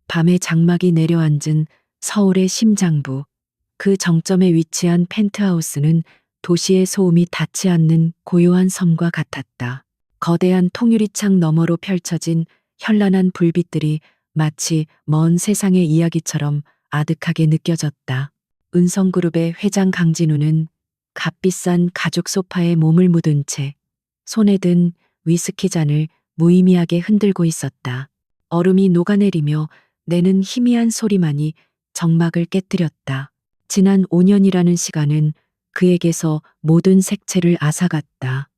밤에 장막이 내려앉은 서울의 심장부, 그 정점에 위치한 펜트하우스는 도시의 소음이 닿지 않는 고요한 섬과 같았다. 거대한 통유리창 너머로 펼쳐진 현란한 불빛들이 마치 먼 세상의 이야기처럼 아득하게 느껴졌다. 은성그룹의 회장 강진우는 값비싼 가죽 소파에 몸을 묻은 채 손에 든 위스키 잔을 무의미하게 흔들고 있었다. 얼음이 녹아내리며 내는 희미한 소리만이 정막을 깨뜨렸다. 지난 5년이라는 시간은 그에게서 모든 색채를 앗아갔다.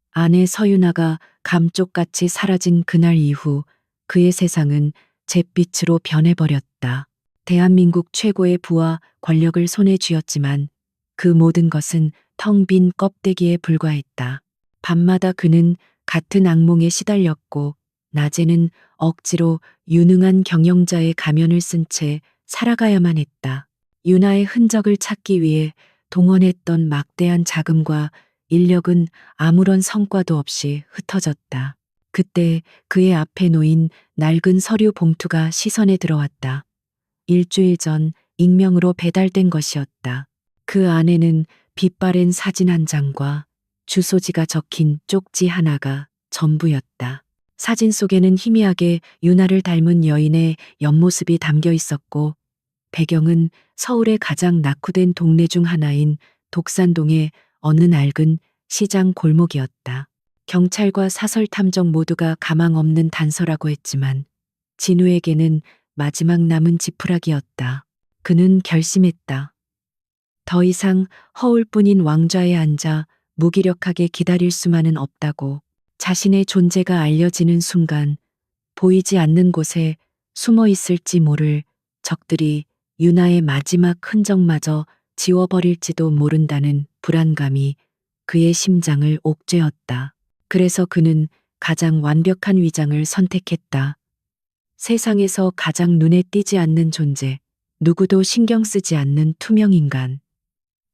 아내 서윤아가 감쪽같이 사라진 그날 이후 그의 세상은 잿빛으로 변해버렸다. 대한민국 최고의 부와 권력을 손에 쥐었지만 그 모든 것은 텅 빈 껍데기에 불과했다. 밤마다 그는 같은 악몽에 시달렸고 낮에는 억지로 유능한 경영자의 가면을 쓴 채 살아가야만 했다. 윤아의 흔적을 찾기 위해 동원했던 막대한 자금과 인력은 아무런 성과도 없이 흩어졌다. 그때 그의 앞에 놓인 낡은 서류 봉투가 시선에 들어왔다. 일주일 전 익명으로 배달된 것이었다. 그 안에는 빛바랜 사진 한 장과 주소지가 적힌 쪽지 하나가 전부였다. 사진 속에는 희미하게 윤아를 닮은 여인의 옆모습이 담겨 있었고 배경은 서울의 가장 낙후된 동네 중 하나인 독산동의 어느 낡은 시장 골목이었다. 경찰과 사설 탐정 모두가 가망 없는 단서라고 했지만 진우에게는 마지막 남은 지푸라기였다. 그는 결심했다. 더 이상 허울뿐인 왕좌에 앉아 무기력하게 기다릴 수만은 없다고. 자신의 존재가 알려지는 순간 보이지 않는 곳에 숨어 있을지 모를 적들이 윤아의 마지막 흔적마저 지워버릴지도 모른다는 불안감이 그의 심장을 옥죄었다. 그래서 그는 가장 완벽한 위장을 선택했다. 세상에서 가장 눈에 띄지 않는 존재, 누구도 신경 쓰지 않는 투명인간.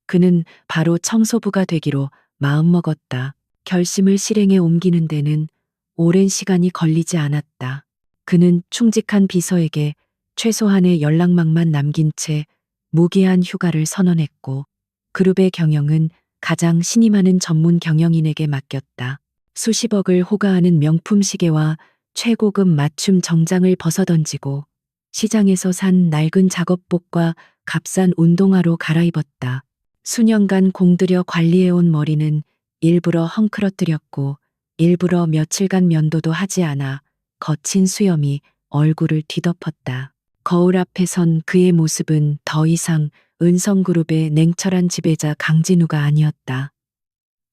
그는 바로 청소부가 되기로 마음먹었다. 결심을 실행에 옮기는 데는 오랜 시간이 걸리지 않았다. 그는 충직한 비서에게 최소한의 연락망만 남긴 채 무기한 휴가를 선언했고 그룹의 경영은 가장 신임 많은 전문 경영인에게 맡겼다. 수십억을 호가하는 명품 시계와 최고급 맞춤 정장을 벗어던지고 시장에서 산 낡은 작업복과 값싼 운동화로 갈아입었다. 수년간 공들여 관리해온 머리는 일부러 헝클어뜨렸고 일부러 며칠간 면도도 하지 않아 거친 수염이 얼굴을 뒤덮었다. 거울 앞에 선 그의 모습은 더 이상 은성그룹의 냉철한 지배자 강진우가 아니었다.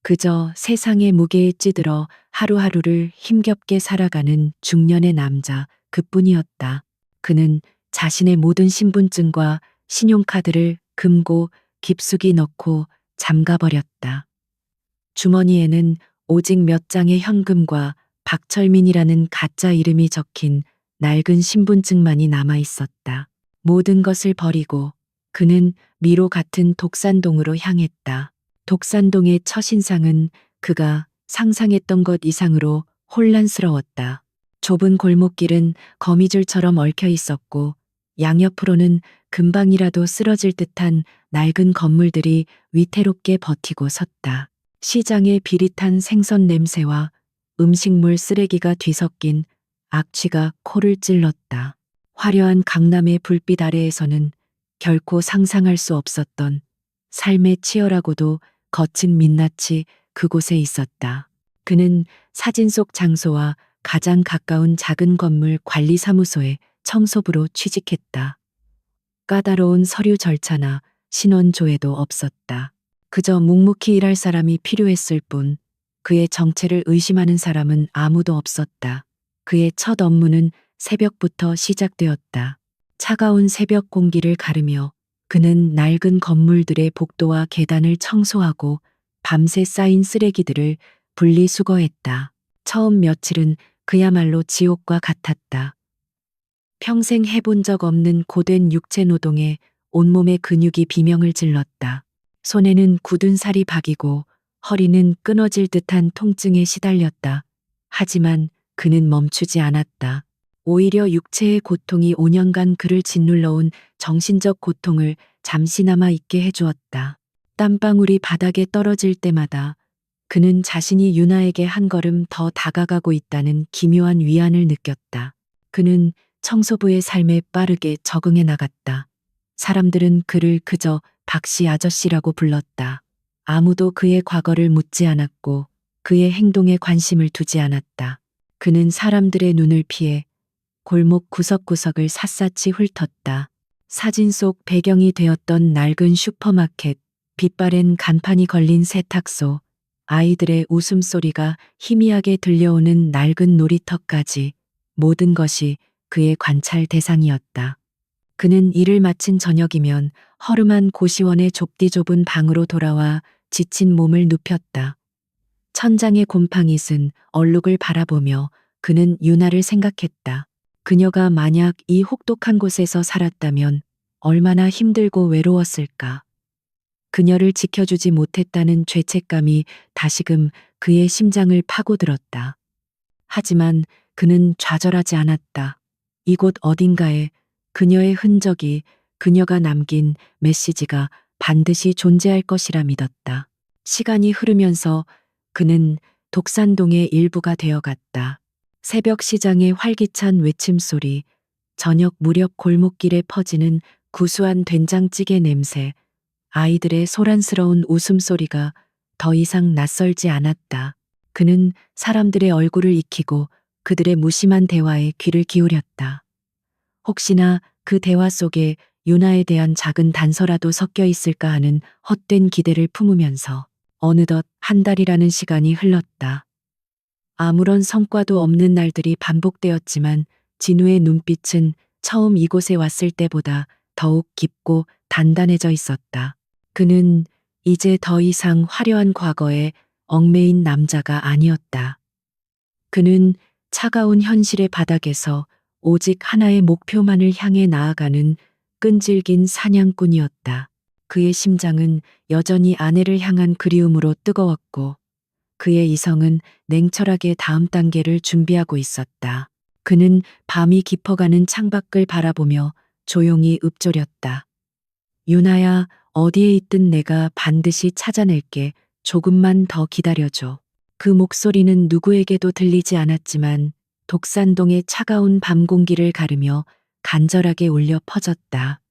그저 세상의 무게에 찌들어 하루하루를 힘겹게 살아가는 중년의 남자 그뿐이었다. 그는 자신의 모든 신분증과 신용카드를 금고 깊숙이 넣고 잠가버렸다. 주머니에는 오직 몇 장의 현금과 박철민이라는 가짜 이름이 적힌 낡은 신분증만이 남아 있었다. 모든 것을 버리고 그는 미로 같은 독산동으로 향했다. 독산동의 첫인상은 그가 상상했던 것 이상으로 혼란스러웠다. 좁은 골목길은 거미줄처럼 얽혀 있었고 양옆으로는 금방이라도 쓰러질 듯한 낡은 건물들이 위태롭게 버티고 섰다. 시장의 비릿한 생선 냄새와 음식물 쓰레기가 뒤섞인 악취가 코를 찔렀다. 화려한 강남의 불빛 아래에서는 결코 상상할 수 없었던 삶의 치열하고도 거친 민낯이 그곳에 있었다. 그는 사진 속 장소와 가장 가까운 작은 건물 관리사무소에 청소부로 취직했다. 까다로운 서류 절차나 신원 조회도 없었다. 그저 묵묵히 일할 사람이 필요했을 뿐 그의 정체를 의심하는 사람은 아무도 없었다. 그의 첫 업무는 새벽부터 시작되었다. 차가운 새벽 공기를 가르며 그는 낡은 건물들의 복도와 계단을 청소하고 밤새 쌓인 쓰레기들을 분리수거했다. 처음 며칠은 그야말로 지옥과 같았다. 평생 해본 적 없는 고된 육체 노동에 온몸의 근육이 비명을 질렀다. 손에는 굳은 살이 박이고 허리는 끊어질 듯한 통증에 시달렸다. 하지만 그는 멈추지 않았다. 오히려 육체의 고통이 5년간 그를 짓눌러온 정신적 고통을 잠시나마 잊게 해주었다. 땀방울이 바닥에 떨어질 때마다 그는 자신이 유나에게 한 걸음 더 다가가고 있다는 기묘한 위안을 느꼈다. 그는 청소부의 삶에 빠르게 적응해 나갔다. 사람들은 그를 그저 박씨 아저씨라고 불렀다. 아무도 그의 과거를 묻지 않았고 그의 행동에 관심을 두지 않았다. 그는 사람들의 눈을 피해 골목 구석구석을 샅샅이 훑었다. 사진 속 배경이 되었던 낡은 슈퍼마켓, 빛바랜 간판이 걸린 세탁소, 아이들의 웃음소리가 희미하게 들려오는 낡은 놀이터까지 모든 것이 그의 관찰 대상이었다. 그는 일을 마친 저녁이면 허름한 고시원의 좁디 좁은 방으로 돌아와 지친 몸을 눕혔다. 천장에 곰팡이 쓴 얼룩을 바라보며 그는 유나를 생각했다. 그녀가 만약 이 혹독한 곳에서 살았다면 얼마나 힘들고 외로웠을까. 그녀를 지켜주지 못했다는 죄책감이 다시금 그의 심장을 파고들었다. 하지만 그는 좌절하지 않았다. 이곳 어딘가에 그녀의 흔적이, 그녀가 남긴 메시지가 반드시 존재할 것이라 믿었다. 시간이 흐르면서 그는 독산동의 일부가 되어갔다. 새벽 시장의 활기찬 외침소리, 저녁 무렵 골목길에 퍼지는 구수한 된장찌개 냄새, 아이들의 소란스러운 웃음소리가 더 이상 낯설지 않았다. 그는 사람들의 얼굴을 익히고 그들의 무심한 대화에 귀를 기울였다. 혹시나 그 대화 속에 유나에 대한 작은 단서라도 섞여 있을까 하는 헛된 기대를 품으면서 어느덧 한 달이라는 시간이 흘렀다. 아무런 성과도 없는 날들이 반복되었지만 진우의 눈빛은 처음 이곳에 왔을 때보다 더욱 깊고 단단해져 있었다. 그는 이제 더 이상 화려한 과거에 얽매인 남자가 아니었다. 그는 차가운 현실의 바닥에서 오직 하나의 목표만을 향해 나아가는 끈질긴 사냥꾼이었다. 그의 심장은 여전히 아내를 향한 그리움으로 뜨거웠고 그의 이성은 냉철하게 다음 단계를 준비하고 있었다. 그는 밤이 깊어가는 창밖을 바라보며 조용히 읊조렸다. 유나야, 어디에 있든 내가 반드시 찾아낼게. 조금만 더 기다려줘. 그 목소리는 누구에게도 들리지 않았지만 독산동의 차가운 밤 공기를 가르며 간절하게 울려 퍼졌다.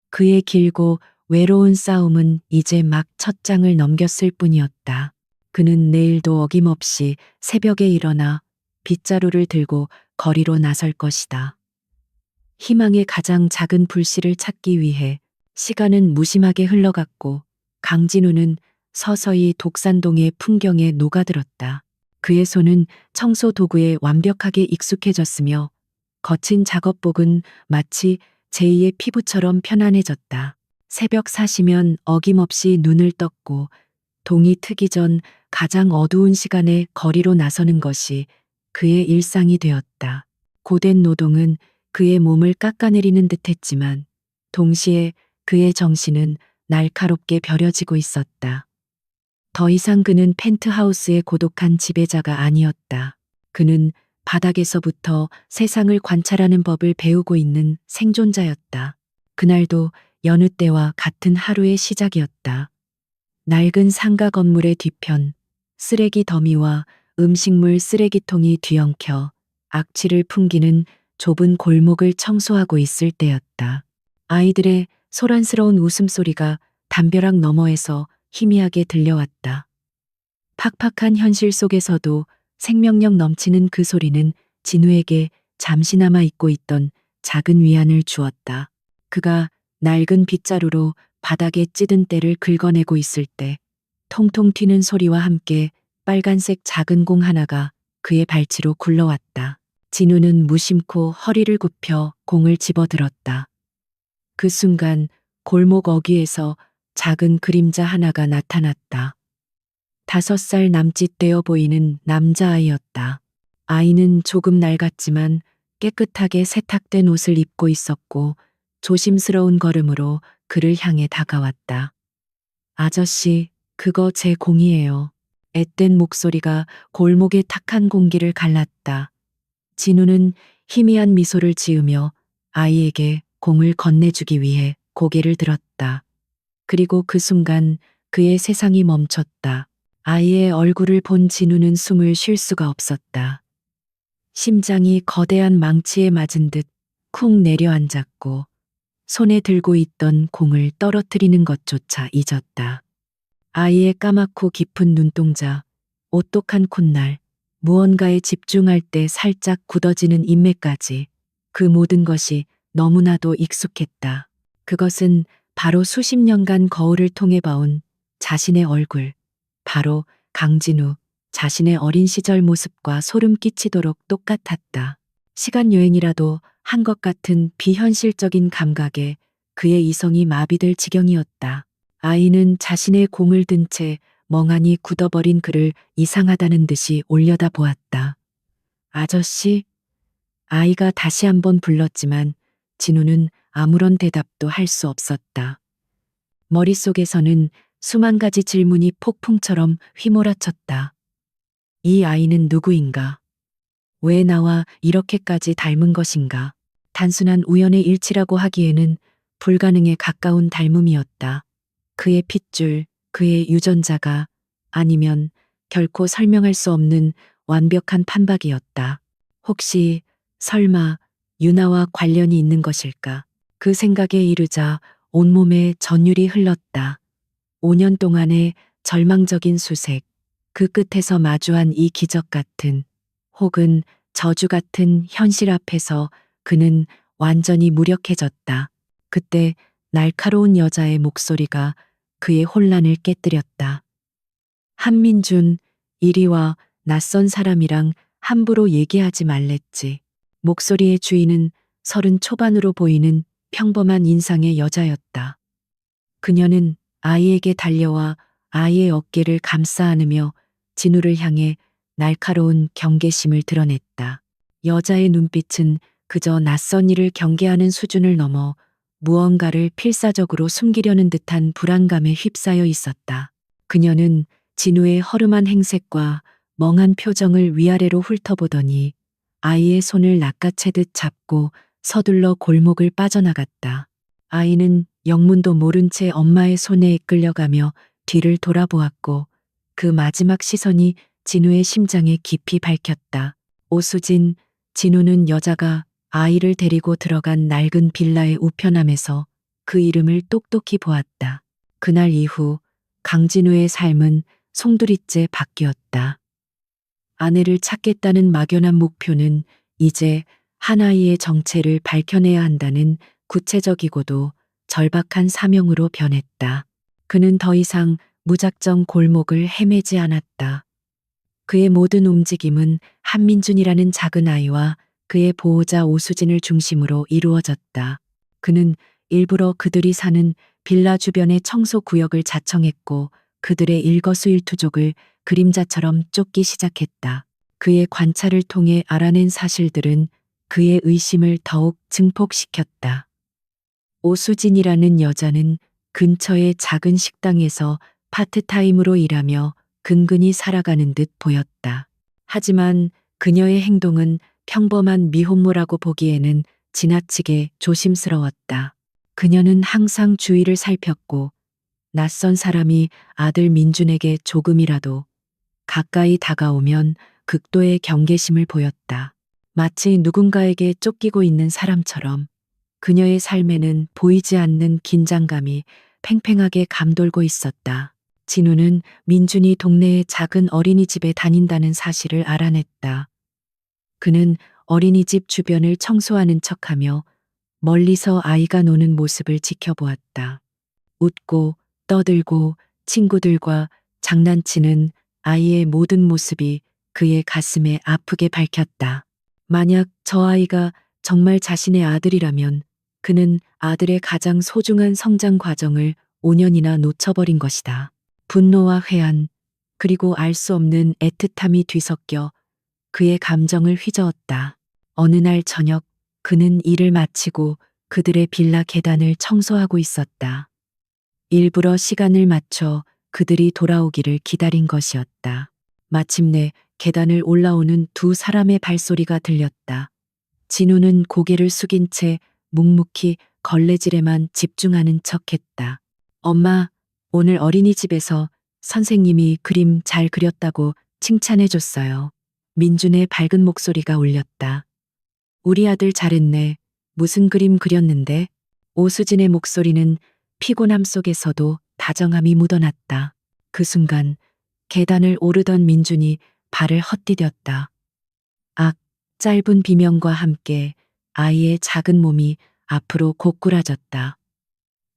그의 길고 외로운 싸움은 이제 막 첫 장을 넘겼을 뿐이었다. 그는 내일도 어김없이 새벽에 일어나 빗자루를 들고 거리로 나설 것이다. 희망의 가장 작은 불씨를 찾기 위해 시간은 무심하게 흘러갔고 강진우는 서서히 독산동의 풍경에 녹아들었다. 그의 손은 청소 도구에 완벽하게 익숙해졌으며 거친 작업복은 마치 제2의 피부처럼 편안해졌다. 새벽 4시면 어김없이 눈을 떴고 동이 트기 전 가장 어두운 시간에 거리로 나서는 것이 그의 일상이 되었다. 고된 노동은 그의 몸을 깎아내리는 듯했지만 동시에 그의 정신은 날카롭게 벼려지고 있었다. 더 이상 그는 펜트하우스의 고독한 지배자가 아니었다. 그는 바닥에서부터 세상을 관찰하는 법을 배우고 있는 생존자였다. 그날도 여느 때와 같은 하루의 시작이었다. 낡은 상가 건물의 뒤편, 쓰레기 더미와 음식물 쓰레기통이 뒤엉켜 악취를 풍기는 좁은 골목을 청소하고 있을 때였다. 아이들의 소란스러운 웃음소리가 담벼락 너머에서 희미하게 들려왔다. 팍팍한 현실 속에서도 생명력 넘치는 그 소리는 진우에게 잠시나마 잊고 있던 작은 위안을 주었다. 그가 낡은 빗자루로 바닥에 찌든 때를 긁어내고 있을 때 통통 튀는 소리와 함께 빨간색 작은 공 하나가 그의 발치로 굴러왔다. 진우는 무심코 허리를 굽혀 공을 집어들었다. 그 순간 골목 어귀에서 작은 그림자 하나가 나타났다. 5살 남짓 되어 보이는 남자아이였다. 아이는 조금 낡았지만 깨끗하게 세탁된 옷을 입고 있었고 조심스러운 걸음으로 그를 향해 다가왔다. 아저씨, 그거 제 공이에요. 앳된 목소리가 골목의 탁한 공기를 갈랐다. 진우는 희미한 미소를 지으며 아이에게 공을 건네주기 위해 고개를 들었다. 그리고 그 순간 그의 세상이 멈췄다. 아이의 얼굴을 본 진우는 숨을 쉴 수가 없었다. 심장이 거대한 망치에 맞은 듯 쿵 내려앉았고 손에 들고 있던 공을 떨어뜨리는 것조차 잊었다. 아이의 까맣고 깊은 눈동자, 오똑한 콧날, 무언가에 집중할 때 살짝 굳어지는 인매까지 그 모든 것이 너무나도 익숙했다. 그것은 바로 수십 년간 거울을 통해 봐온 자신의 얼굴, 바로 강진우, 자신의 어린 시절 모습과 소름 끼치도록 똑같았다. 시간 여행이라도 한 것 같은 비현실적인 감각에 그의 이성이 마비될 지경이었다. 아이는 자신의 공을 든 채 멍하니 굳어버린 그를 이상하다는 듯이 올려다 보았다. 아저씨? 아이가 다시 한번 불렀지만 진우는 아무런 대답도 할 수 없었다. 머릿속에서는 수만 가지 질문이 폭풍처럼 휘몰아쳤다. 이 아이는 누구인가? 왜 나와 이렇게까지 닮은 것인가? 단순한 우연의 일치라고 하기에는 불가능에 가까운 닮음이었다. 그의 핏줄, 그의 유전자가 아니면 결코 설명할 수 없는 완벽한 판박이었다. 혹시 설마 유나와 관련이 있는 것일까? 그 생각에 이르자 온몸에 전율이 흘렀다. 5년 동안의 절망적인 수색, 그 끝에서 마주한 이 기적 같은 혹은 저주 같은 현실 앞에서 그는 완전히 무력해졌다. 그때 날카로운 여자의 목소리가 그의 혼란을 깨뜨렸다. 한민준, 이리 와. 낯선 사람이랑 함부로 얘기하지 말랬지. 목소리의 주인은 30 초반으로 보이는 평범한 인상의 여자였다. 그녀는 아이에게 달려와 아이의 어깨를 감싸 안으며 진우를 향해 날카로운 경계심을 드러냈다. 여자의 눈빛은 그저 낯선 일을 경계하는 수준을 넘어 무언가를 필사적으로 숨기려는 듯한 불안감에 휩싸여 있었다. 그녀는 진우의 허름한 행색과 멍한 표정을 위아래로 훑어보더니 아이의 손을 낚아채듯 잡고 서둘러 골목을 빠져나갔다. 아이는 영문도 모른 채 엄마의 손에 이끌려가며 뒤를 돌아보았고 그 마지막 시선이 진우의 심장에 깊이 밝혔다. 오수진, 진우는 여자가 아이를 데리고 들어간 낡은 빌라의 우편함에서 그 이름을 똑똑히 보았다. 그날 이후 강진우의 삶은 송두리째 바뀌었다. 아내를 찾겠다는 막연한 목표는 이제 한 아이의 정체를 밝혀내야 한다는 구체적이고도 절박한 사명으로 변했다. 그는 더 이상 무작정 골목을 헤매지 않았다. 그의 모든 움직임은 한민준이라는 작은 아이와 그의 보호자 오수진을 중심으로 이루어졌다. 그는 일부러 그들이 사는 빌라 주변의 청소 구역을 자청했고 그들의 일거수일투족을 그림자처럼 쫓기 시작했다. 그의 관찰을 통해 알아낸 사실들은 그의 의심을 더욱 증폭시켰다. 오수진이라는 여자는 근처의 작은 식당에서 파트타임으로 일하며 근근히 살아가는 듯 보였다. 하지만 그녀의 행동은 평범한 미혼모라고 보기에는 지나치게 조심스러웠다. 그녀는 항상 주위를 살폈고 낯선 사람이 아들 민준에게 조금이라도 가까이 다가오면 극도의 경계심을 보였다. 마치 누군가에게 쫓기고 있는 사람처럼 그녀의 삶에는 보이지 않는 긴장감이 팽팽하게 감돌고 있었다. 진우는 민준이 동네의 작은 어린이집에 다닌다는 사실을 알아냈다. 그는 어린이집 주변을 청소하는 척하며 멀리서 아이가 노는 모습을 지켜보았다. 웃고 떠들고 친구들과 장난치는 아이의 모든 모습이 그의 가슴에 아프게 밝혔다. 만약 저 아이가 정말 자신의 아들이라면 그는 아들의 가장 소중한 성장 과정을 5년이나 놓쳐버린 것이다. 분노와 회한, 그리고 알 수 없는 애틋함이 뒤섞여 그의 감정을 휘저었다. 어느 날 저녁 그는 일을 마치고 그들의 빌라 계단을 청소하고 있었다. 일부러 시간을 맞춰 그들이 돌아오기를 기다린 것이었다. 마침내 계단을 올라오는 두 사람의 발소리가 들렸다. 진우는 고개를 숙인 채 묵묵히 걸레질에만 집중하는 척했다. 엄마, 오늘 어린이집에서 선생님이 그림 잘 그렸다고 칭찬해 줬어요. 민준의 밝은 목소리가 울렸다. 우리 아들 잘했네. 무슨 그림 그렸는데? 오수진의 목소리는 피곤함 속에서도 다정함이 묻어났다. 그 순간 계단을 오르던 민준이 발을 헛디뎠다. 악, 짧은 비명과 함께 아이의 작은 몸이 앞으로 고꾸라졌다.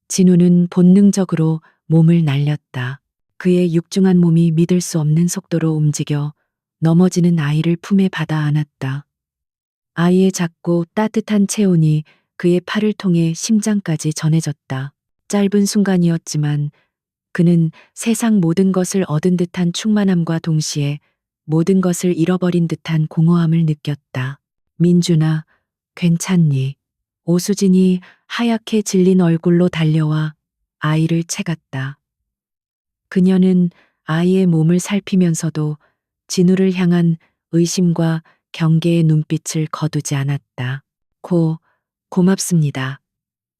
진우는 본능적으로 몸을 날렸다. 그의 육중한 몸이 믿을 수 없는 속도로 움직여 넘어지는 아이를 품에 받아 안았다. 아이의 작고 따뜻한 체온이 그의 팔을 통해 심장까지 전해졌다. 짧은 순간이었지만 그는 세상 모든 것을 얻은 듯한 충만함과 동시에 모든 것을 잃어버린 듯한 공허함을 느꼈다. 민준아, 괜찮니? 오수진이 하얗게 질린 얼굴로 달려와 아이를 채갔다. 그녀는 아이의 몸을 살피면서도 진우를 향한 의심과 경계의 눈빛을 거두지 않았다. 고맙습니다.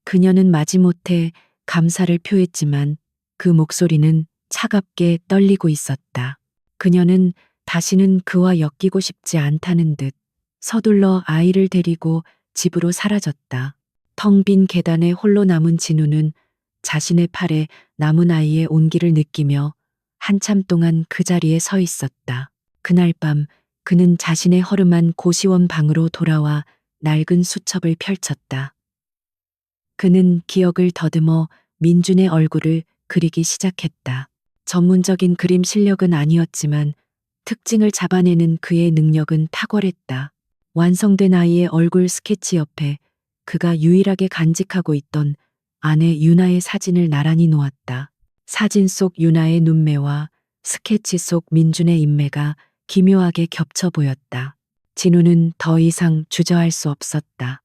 그녀는 마지못해 감사를 표했지만 그 목소리는 차갑게 떨리고 있었다. 그녀는 다시는 그와 엮이고 싶지 않다는 듯 서둘러 아이를 데리고 집으로 사라졌다. 텅 빈 계단에 홀로 남은 진우는 자신의 팔에 남은 아이의 온기를 느끼며 한참 동안 그 자리에 서 있었다. 그날 밤 그는 자신의 허름한 고시원 방으로 돌아와 낡은 수첩을 펼쳤다. 그는 기억을 더듬어 민준의 얼굴을 그리기 시작했다. 전문적인 그림 실력은 아니었지만 특징을 잡아내는 그의 능력은 탁월했다. 완성된 아이의 얼굴 스케치 옆에 그가 유일하게 간직하고 있던 아내 유나의 사진을 나란히 놓았다. 사진 속 유나의 눈매와 스케치 속 민준의 인매가 기묘하게 겹쳐 보였다. 진우는 더 이상 주저할 수 없었다.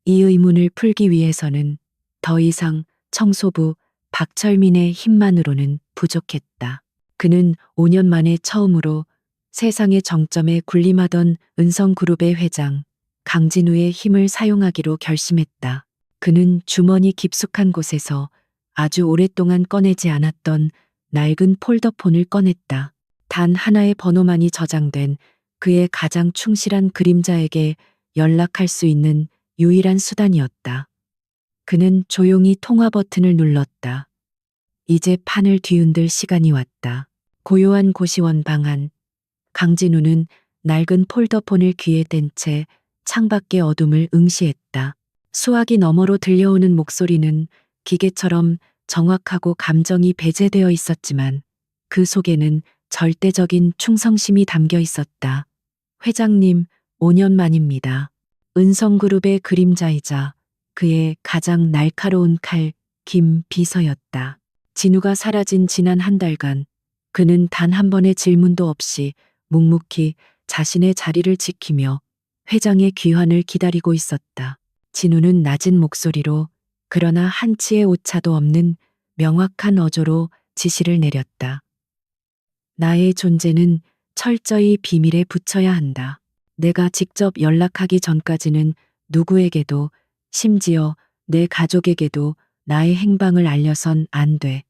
이 의문을 풀기 위해서는 더 이상 청소부 박철민의 힘만으로는 부족했다. 그는 5년 만에 처음으로 세상의 정점에 군림하던 은성그룹의 회장 강진우의 힘을 사용하기로 결심했다. 그는 주머니 깊숙한 곳에서 아주 오랫동안 꺼내지 않았던 낡은 폴더폰을 꺼냈다. 단 하나의 번호만이 저장된 그의 가장 충실한 그림자에게 연락할 수 있는 유일한 수단이었다. 그는 조용히 통화 버튼을 눌렀다. 이제 판을 뒤흔들 시간이 왔다. 고요한 고시원 방 안. 강진우는 낡은 폴더폰을 귀에 댄 채 창밖의 어둠을 응시했다. 수화기 너머로 들려오는 목소리는 기계처럼 정확하고 감정이 배제되어 있었지만 그 속에는 절대적인 충성심이 담겨 있었다. 회장님, 5년 만입니다. 은성그룹의 그림자이자 그의 가장 날카로운 칼, 김 비서였다. 진우가 사라진 지난 한 달간 그는 단 한 번의 질문도 없이 묵묵히 자신의 자리를 지키며 회장의 귀환을 기다리고 있었다. 진우는 낮은 목소리로 그러나 한치의 오차도 없는 명확한 어조로 지시를 내렸다. 나의 존재는 철저히 비밀에 붙여야 한다. 내가 직접 연락하기 전까지는 누구에게도, 심지어 내 가족에게도 나의 행방을 알려선 안 돼.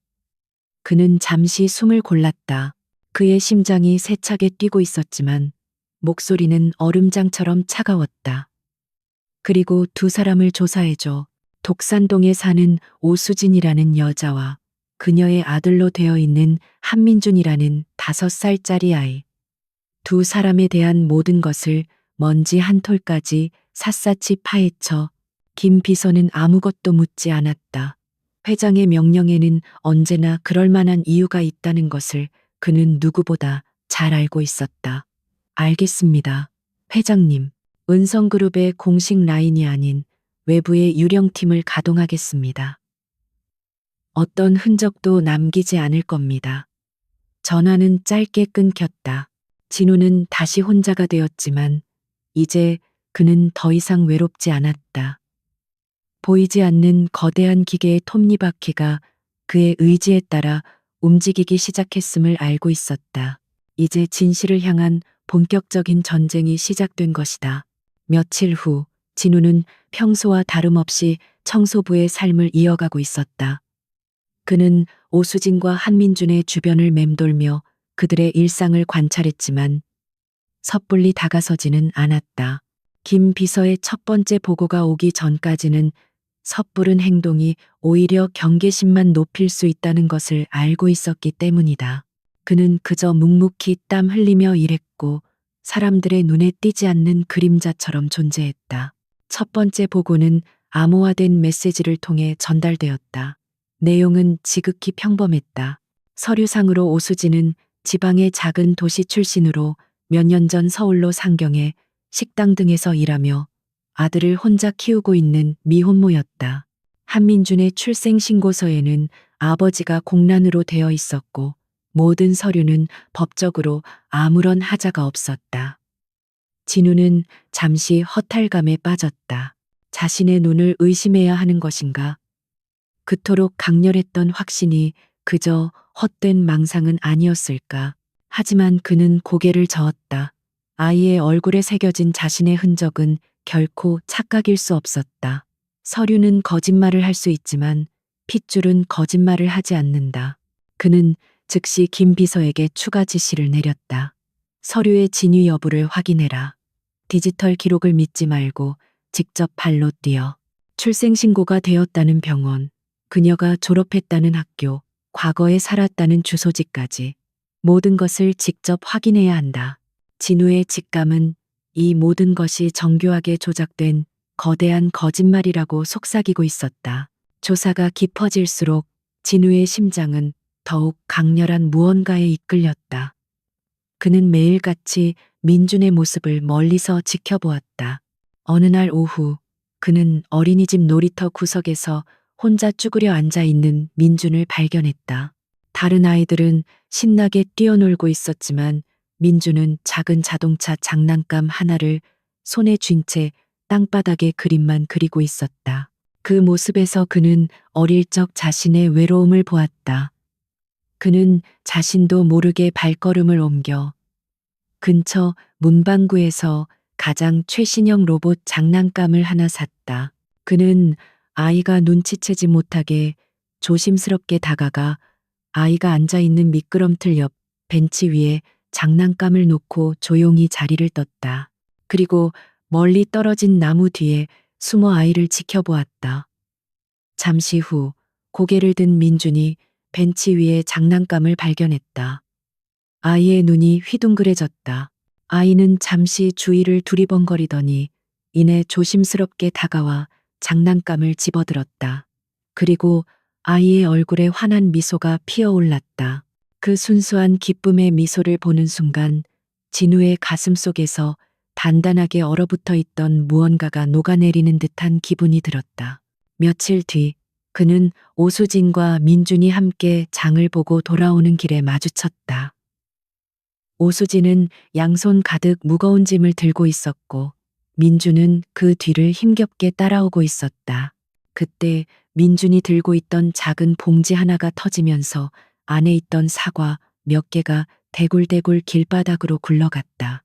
그는 잠시 숨을 골랐다. 그의 심장이 세차게 뛰고 있었지만 목소리는 얼음장처럼 차가웠다. 그리고 두 사람을 조사해줘. 독산동에 사는 오수진이라는 여자와 그녀의 아들로 되어 있는 한민준이라는 5살짜리 아이. 두 사람에 대한 모든 것을 먼지 한 톨까지 샅샅이 파헤쳐 김 비서는 아무것도 묻지 않았다. 회장의 명령에는 언제나 그럴 만한 이유가 있다는 것을 그는 누구보다 잘 알고 있었다. 알겠습니다. 회장님, 은성그룹의 공식 라인이 아닌 외부의 유령팀을 가동하겠습니다. 어떤 흔적도 남기지 않을 겁니다. 전화는 짧게 끊겼다. 진우는 다시 혼자가 되었지만 이제 그는 더 이상 외롭지 않았다. 보이지 않는 거대한 기계의 톱니바퀴가 그의 의지에 따라 움직이기 시작했음을 알고 있었다. 이제 진실을 향한 본격적인 전쟁이 시작된 것이다. 며칠 후 진우는 평소와 다름없이 청소부의 삶을 이어가고 있었다. 그는 오수진과 한민준의 주변을 맴돌며 그들의 일상을 관찰했지만 섣불리 다가서지는 않았다. 김 비서의 첫 번째 보고가 오기 전까지는 섣부른 행동이 오히려 경계심만 높일 수 있다는 것을 알고 있었기 때문이다. 그는 그저 묵묵히 땀 흘리며 일했고 사람들의 눈에 띄지 않는 그림자처럼 존재했다. 첫 번째 보고는 암호화된 메시지를 통해 전달되었다. 내용은 지극히 평범했다. 서류상으로 오수진은 지방의 작은 도시 출신으로 몇 년 전 서울로 상경해 식당 등에서 일하며 아들을 혼자 키우고 있는 미혼모였다. 한민준의 출생신고서에는 아버지가 공란으로 되어 있었고 모든 서류는 법적으로 아무런 하자가 없었다. 진우는 잠시 허탈감에 빠졌다. 자신의 눈을 의심해야 하는 것인가? 그토록 강렬했던 확신이 그저 헛된 망상은 아니었을까? 하지만 그는 고개를 저었다. 아이의 얼굴에 새겨진 자신의 흔적은 결코 착각일 수 없었다. 서류는 거짓말을 할 수 있지만 핏줄은 거짓말을 하지 않는다. 그는 즉시 김 비서에게 추가 지시를 내렸다. 서류의 진위 여부를 확인해라. 디지털 기록을 믿지 말고 직접 발로 뛰어. 출생신고가 되었다는 병원, 그녀가 졸업했다는 학교, 과거에 살았다는 주소지까지 모든 것을 직접 확인해야 한다. 진우의 직감은 이 모든 것이 정교하게 조작된 거대한 거짓말이라고 속삭이고 있었다. 조사가 깊어질수록 진우의 심장은 더욱 강렬한 무언가에 이끌렸다. 그는 매일같이 민준의 모습을 멀리서 지켜보았다. 어느 날 오후 그는 어린이집 놀이터 구석에서 혼자 쭈그려 앉아 있는 민준을 발견했다. 다른 아이들은 신나게 뛰어놀고 있었지만 민준은 작은 자동차 장난감 하나를 손에 쥔 채 땅바닥에 그림만 그리고 있었다. 그 모습에서 그는 어릴 적 자신의 외로움을 보았다. 그는 자신도 모르게 발걸음을 옮겨 근처 문방구에서 가장 최신형 로봇 장난감을 하나 샀다. 그는 아이가 눈치채지 못하게 조심스럽게 다가가 아이가 앉아 있는 미끄럼틀 옆 벤치 위에 장난감을 놓고 조용히 자리를 떴다. 그리고 멀리 떨어진 나무 뒤에 숨어 아이를 지켜보았다. 잠시 후 고개를 든 민준이 벤치 위에 장난감을 발견했다. 아이의 눈이 휘둥그레졌다. 아이는 잠시 주위를 두리번거리더니 이내 조심스럽게 다가와 장난감을 집어들었다. 그리고 아이의 얼굴에 환한 미소가 피어올랐다. 그 순수한 기쁨의 미소를 보는 순간 진우의 가슴 속에서 단단하게 얼어붙어 있던 무언가가 녹아내리는 듯한 기분이 들었다. 며칠 뒤 그는 오수진과 민준이 함께 장을 보고 돌아오는 길에 마주쳤다. 오수진은 양손 가득 무거운 짐을 들고 있었고 민준은 그 뒤를 힘겹게 따라오고 있었다. 그때 민준이 들고 있던 작은 봉지 하나가 터지면서 안에 있던 사과 몇 개가 대굴대굴 길바닥으로 굴러갔다.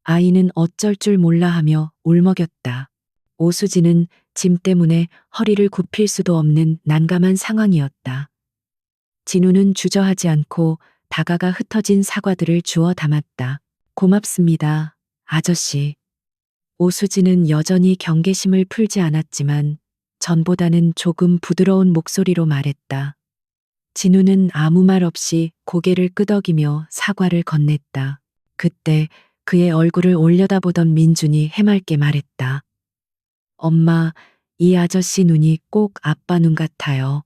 아이는 어쩔 줄 몰라 하며 울먹였다. 오수진은 짐 때문에 허리를 굽힐 수도 없는 난감한 상황이었다. 진우는 주저하지 않고 다가가 흩어진 사과들을 주워 담았다. 고맙습니다, 아저씨. 오수진은 여전히 경계심을 풀지 않았지만 전보다는 조금 부드러운 목소리로 말했다. 진우는 아무 말 없이 고개를 끄덕이며 사과를 건넸다. 그때 그의 얼굴을 올려다보던 민준이 해맑게 말했다. 엄마, 이 아저씨 눈이 꼭 아빠 눈 같아요.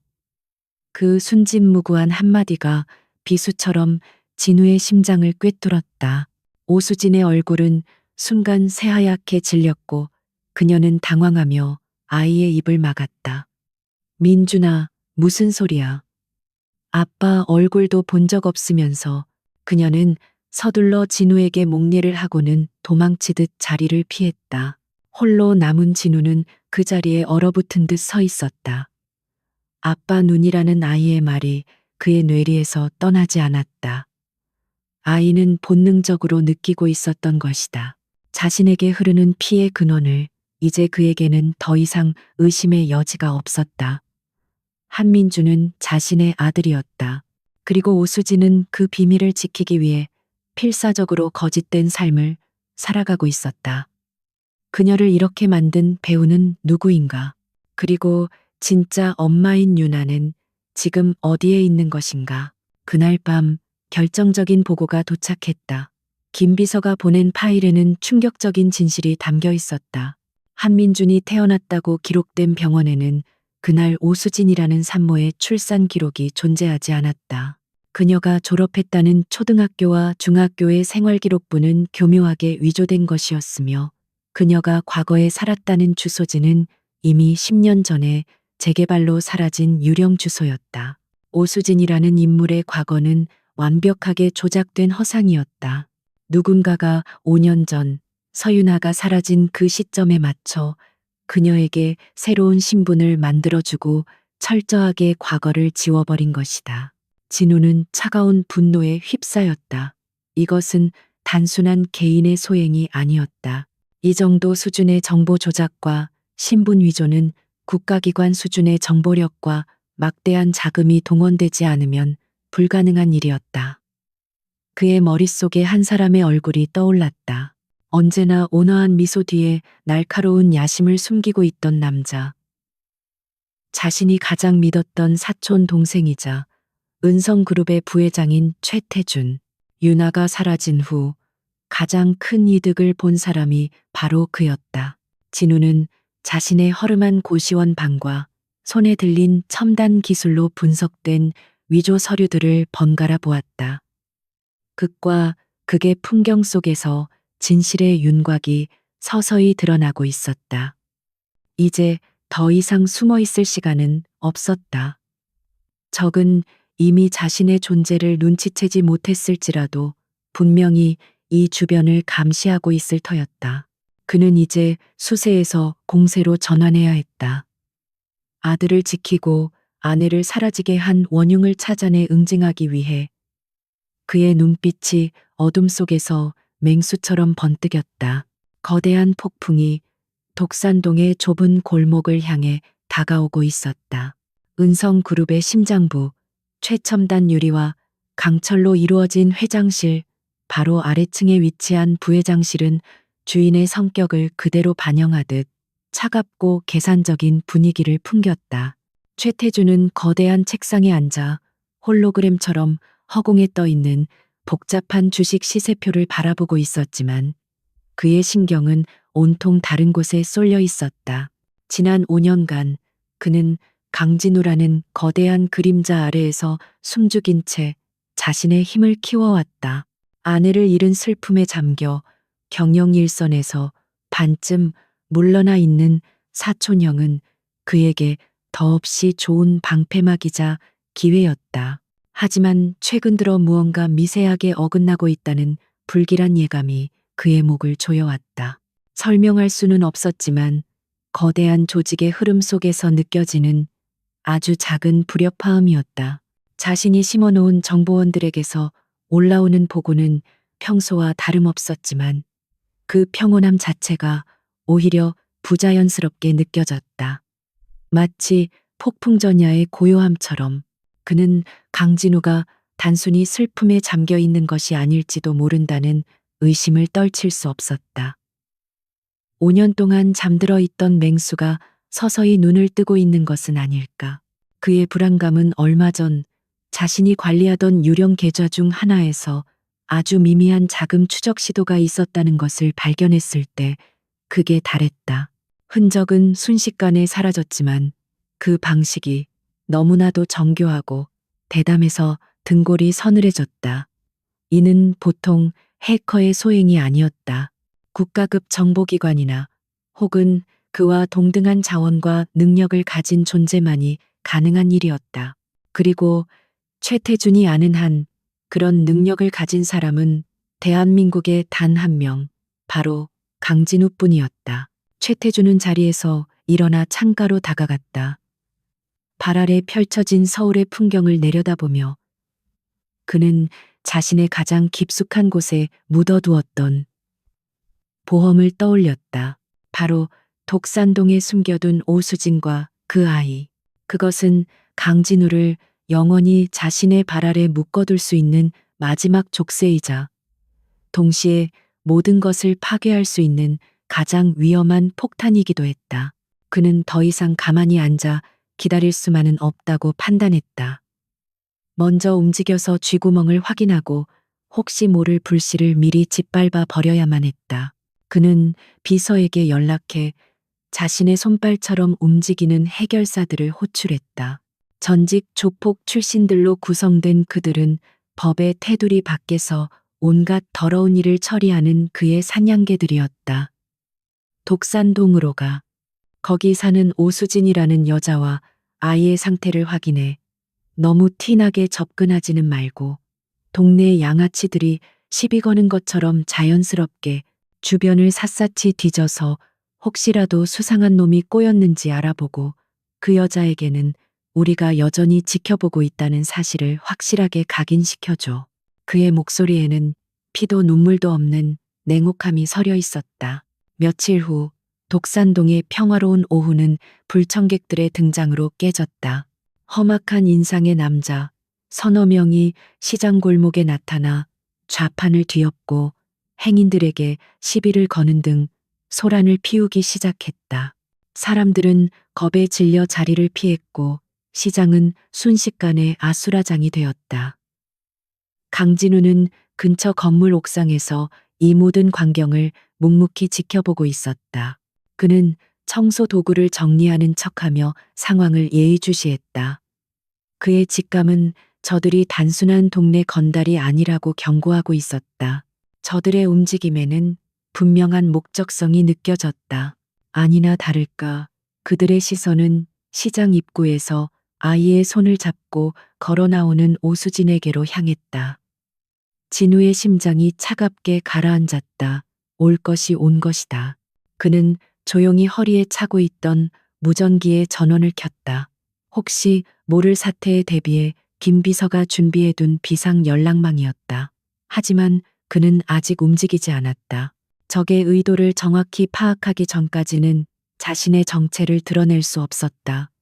그 순진무구한 한마디가 비수처럼 진우의 심장을 꿰뚫었다. 오수진의 얼굴은 순간 새하얗게 질렸고 그녀는 당황하며 아이의 입을 막았다. 민준아, 무슨 소리야. 아빠 얼굴도 본 적 없으면서. 그녀는 서둘러 진우에게 목례를 하고는 도망치듯 자리를 피했다. 홀로 남은 진우는 그 자리에 얼어붙은 듯 서 있었다. 아빠 눈이라는 아이의 말이 그의 뇌리에서 떠나지 않았다. 아이는 본능적으로 느끼고 있었던 것이다. 자신에게 흐르는 피의 근원을 이제 그에게는 더 이상 의심의 여지가 없었다. 한민주는 자신의 아들이었다. 그리고 오수진은 그 비밀을 지키기 위해 필사적으로 거짓된 삶을 살아가고 있었다. 그녀를 이렇게 만든 배우는 누구인가? 그리고 진짜 엄마인 유나는 지금 어디에 있는 것인가? 그날 밤 결정적인 보고가 도착했다. 김 비서가 보낸 파일에는 충격적인 진실이 담겨 있었다. 한민준이 태어났다고 기록된 병원에는 그날 오수진이라는 산모의 출산 기록이 존재하지 않았다. 그녀가 졸업했다는 초등학교와 중학교의 생활기록부는 교묘하게 위조된 것이었으며 그녀가 과거에 살았다는 주소지는 이미 10년 전에 재개발로 사라진 유령 주소였다. 오수진이라는 인물의 과거는 완벽하게 조작된 허상이었다. 누군가가 5년 전 서윤아가 사라진 그 시점에 맞춰 그녀에게 새로운 신분을 만들어주고 철저하게 과거를 지워버린 것이다. 진우는 차가운 분노에 휩싸였다. 이것은 단순한 개인의 소행이 아니었다. 이 정도 수준의 정보 조작과 신분 위조는 국가기관 수준의 정보력과 막대한 자금이 동원되지 않으면 불가능한 일이었다. 그의 머릿속에 한 사람의 얼굴이 떠올랐다. 언제나 온화한 미소 뒤에 날카로운 야심을 숨기고 있던 남자. 자신이 가장 믿었던 사촌 동생이자 은성그룹의 부회장인 최태준. 유나가 사라진 후 가장 큰 이득을 본 사람이 바로 그였다. 진우는 자신의 허름한 고시원 방과 손에 들린 첨단 기술로 분석된 위조 서류들을 번갈아 보았다. 극과 극의 풍경 속에서 진실의 윤곽이 서서히 드러나고 있었다. 이제 더 이상 숨어 있을 시간은 없었다. 적은 이미 자신의 존재를 눈치채지 못했을지라도 분명히 이 주변을 감시하고 있을 터였다. 그는 이제 수세에서 공세로 전환해야 했다. 아들을 지키고 아내를 사라지게 한 원흉을 찾아내 응징하기 위해 그의 눈빛이 어둠 속에서 맹수처럼 번뜩였다. 거대한 폭풍이 독산동의 좁은 골목을 향해 다가오고 있었다. 은성그룹의 심장부, 최첨단 유리와 강철로 이루어진 회장실, 바로 아래층에 위치한 부회장실은 주인의 성격을 그대로 반영하듯 차갑고 계산적인 분위기를 풍겼다. 최태준은 거대한 책상에 앉아 홀로그램처럼 허공에 떠 있는 복잡한 주식 시세표를 바라보고 있었지만 그의 신경은 온통 다른 곳에 쏠려 있었다. 지난 5년간 그는 강진우라는 거대한 그림자 아래에서 숨죽인 채 자신의 힘을 키워왔다. 아내를 잃은 슬픔에 잠겨 경영 일선에서 반쯤 물러나 있는 사촌형은 그에게 더없이 좋은 방패막이자 기회였다. 하지만 최근 들어 무언가 미세하게 어긋나고 있다는 불길한 예감이 그의 목을 조여왔다. 설명할 수는 없었지만 거대한 조직의 흐름 속에서 느껴지는 아주 작은 불협화음이었다. 자신이 심어놓은 정보원들에게서 올라오는 보고는 평소와 다름없었지만 그 평온함 자체가 오히려 부자연스럽게 느껴졌다. 마치 폭풍전야의 고요함처럼. 그는 강진우가 단순히 슬픔에 잠겨 있는 것이 아닐지도 모른다는 의심을 떨칠 수 없었다. 5년 동안 잠들어 있던 맹수가 서서히 눈을 뜨고 있는 것은 아닐까. 그의 불안감은 얼마 전 자신이 관리하던 유령 계좌 중 하나에서 아주 미미한 자금 추적 시도가 있었다는 것을 발견했을 때 극에 달했다. 흔적은 순식간에 사라졌지만 그 방식이 너무나도 정교하고 대담해서 등골이 서늘해졌다. 이는 보통 해커의 소행이 아니었다. 국가급 정보기관이나 혹은 그와 동등한 자원과 능력을 가진 존재만이 가능한 일이었다. 그리고 최태준이 아는 한 그런 능력을 가진 사람은 대한민국에 단 한 명, 바로 강진우뿐이었다. 최태준은 자리에서 일어나 창가로 다가갔다. 발 아래 펼쳐진 서울의 풍경을 내려다보며 그는 자신의 가장 깊숙한 곳에 묻어두었던 보험을 떠올렸다. 바로 독산동에 숨겨둔 오수진과 그 아이. 그것은 강진우를 영원히 자신의 발 아래 묶어둘 수 있는 마지막 족쇄이자 동시에 모든 것을 파괴할 수 있는 가장 위험한 폭탄이기도 했다. 그는 더 이상 가만히 앉아 기다릴 수만은 없다고 판단했다. 먼저 움직여서 쥐구멍을 확인하고 혹시 모를 불씨를 미리 짓밟아 버려야만 했다. 그는 비서에게 연락해 자신의 손발처럼 움직이는 해결사들을 호출했다. 전직 조폭 출신들로 구성된 그들은 법의 테두리 밖에서 온갖 더러운 일을 처리하는 그의 사냥개들이었다. 독산동으로 가. 거기 사는 오수진이라는 여자와 아이의 상태를 확인해 너무 티나게 접근하지는 말고 동네 양아치들이 시비 거는 것처럼 자연스럽게 주변을 샅샅이 뒤져서 혹시라도 수상한 놈이 꼬였는지 알아보고 그 여자에게는 우리가 여전히 지켜보고 있다는 사실을 확실하게 각인시켜줘. 그의 목소리에는 피도 눈물도 없는 냉혹함이 서려 있었다. 며칠 후 독산동의 평화로운 오후는 불청객들의 등장으로 깨졌다. 험악한 인상의 남자 서너 명이 시장 골목에 나타나 좌판을 뒤엎고 행인들에게 시비를 거는 등 소란을 피우기 시작했다. 사람들은 겁에 질려 자리를 피했고 시장은 순식간에 아수라장이 되었다. 강진우는 근처 건물 옥상에서 이 모든 광경을 묵묵히 지켜보고 있었다. 그는 청소 도구를 정리하는 척하며 상황을 예의주시했다. 그의 직감은 저들이 단순한 동네 건달이 아니라고 경고하고 있었다. 저들의 움직임에는 분명한 목적성이 느껴졌다. 아니나 다를까 그들의 시선은 시장 입구에서 아이의 손을 잡고 걸어 나오는 오수진에게로 향했다. 진우의 심장이 차갑게 가라앉았다. 올 것이 온 것이다. 그는 조용히 허리에 차고 있던 무전기에 전원을 켰다. 혹시 모를 사태에 대비해 김 비서가 준비해둔 비상 연락망이었다. 하지만 그는 아직 움직이지 않았다. 적의 의도를 정확히 파악하기 전까지는 자신의 정체를 드러낼 수 없었다.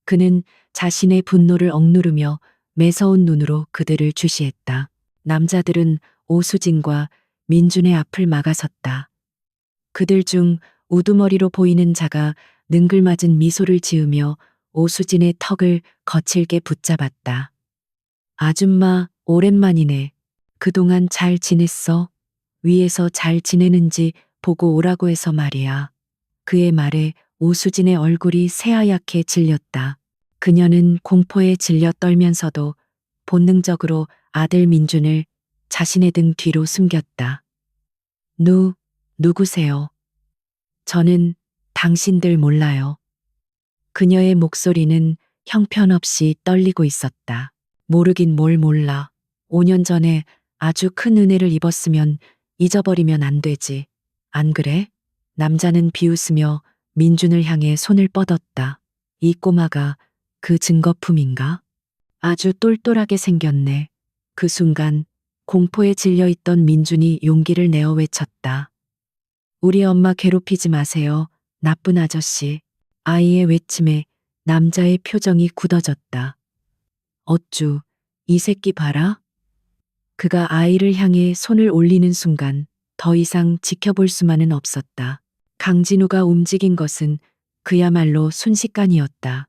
그는 자신의 분노를 억누르며 매서운 눈으로 그들을 주시했다. 남자들은 오수진과 민준의 앞을 막아섰다. 그들 중 우두머리로 보이는 자가 능글맞은 미소를 지으며 오수진의 턱을 거칠게 붙잡았다. 아줌마, 오랜만이네. 그동안 잘 지냈어? 위에서 잘 지내는지 보고 오라고 해서 말이야. 그의 말에 오수진의 얼굴이 새하얗게 질렸다. 그녀는 공포에 질려 떨면서도 본능적으로 아들 민준을 자신의 등 뒤로 숨겼다. 누구세요? 저는 당신들 몰라요. 그녀의 목소리는 형편없이 떨리고 있었다. 모르긴 뭘 몰라. 5년 전에 아주 큰 은혜를 입었으면 잊어버리면 안 되지. 안 그래? 남자는 비웃으며 민준을 향해 손을 뻗었다. 이 꼬마가 그 증거품인가? 아주 똘똘하게 생겼네. 그 순간 공포에 질려있던 민준이 용기를 내어 외쳤다. 우리 엄마 괴롭히지 마세요. 나쁜 아저씨. 아이의 외침에 남자의 표정이 굳어졌다. 어쭈, 이 새끼 봐라. 그가 아이를 향해 손을 올리는 순간 더 이상 지켜볼 수만은 없었다. 강진우가 움직인 것은 그야말로 순식간이었다.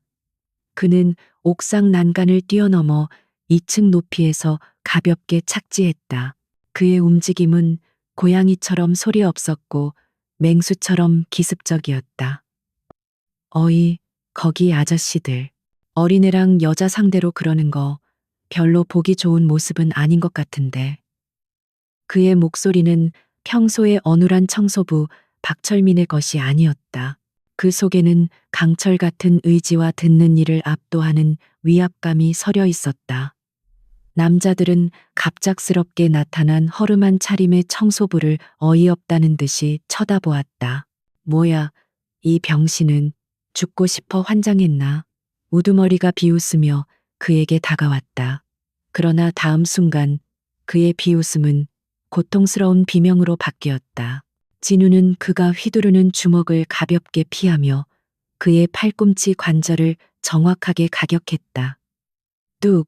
그는 옥상 난간을 뛰어넘어 2층 높이에서 가볍게 착지했다. 그의 움직임은 고양이처럼 소리 없었고 맹수처럼 기습적이었다. 어이, 거기 아저씨들. 어린애랑 여자 상대로 그러는 거 별로 보기 좋은 모습은 아닌 것 같은데. 그의 목소리는 평소의 어눌한 청소부 박철민의 것이 아니었다. 그 속에는 강철 같은 의지와 듣는 이를 압도하는 위압감이 서려 있었다. 남자들은 갑작스럽게 나타난 허름한 차림의 청소부를 어이없다는 듯이 쳐다보았다. 뭐야, 이 병신은 죽고 싶어 환장했나? 우두머리가 비웃으며 그에게 다가왔다. 그러나 다음 순간 그의 비웃음은 고통스러운 비명으로 바뀌었다. 진우는 그가 휘두르는 주먹을 가볍게 피하며 그의 팔꿈치 관절을 정확하게 가격했다. 뚝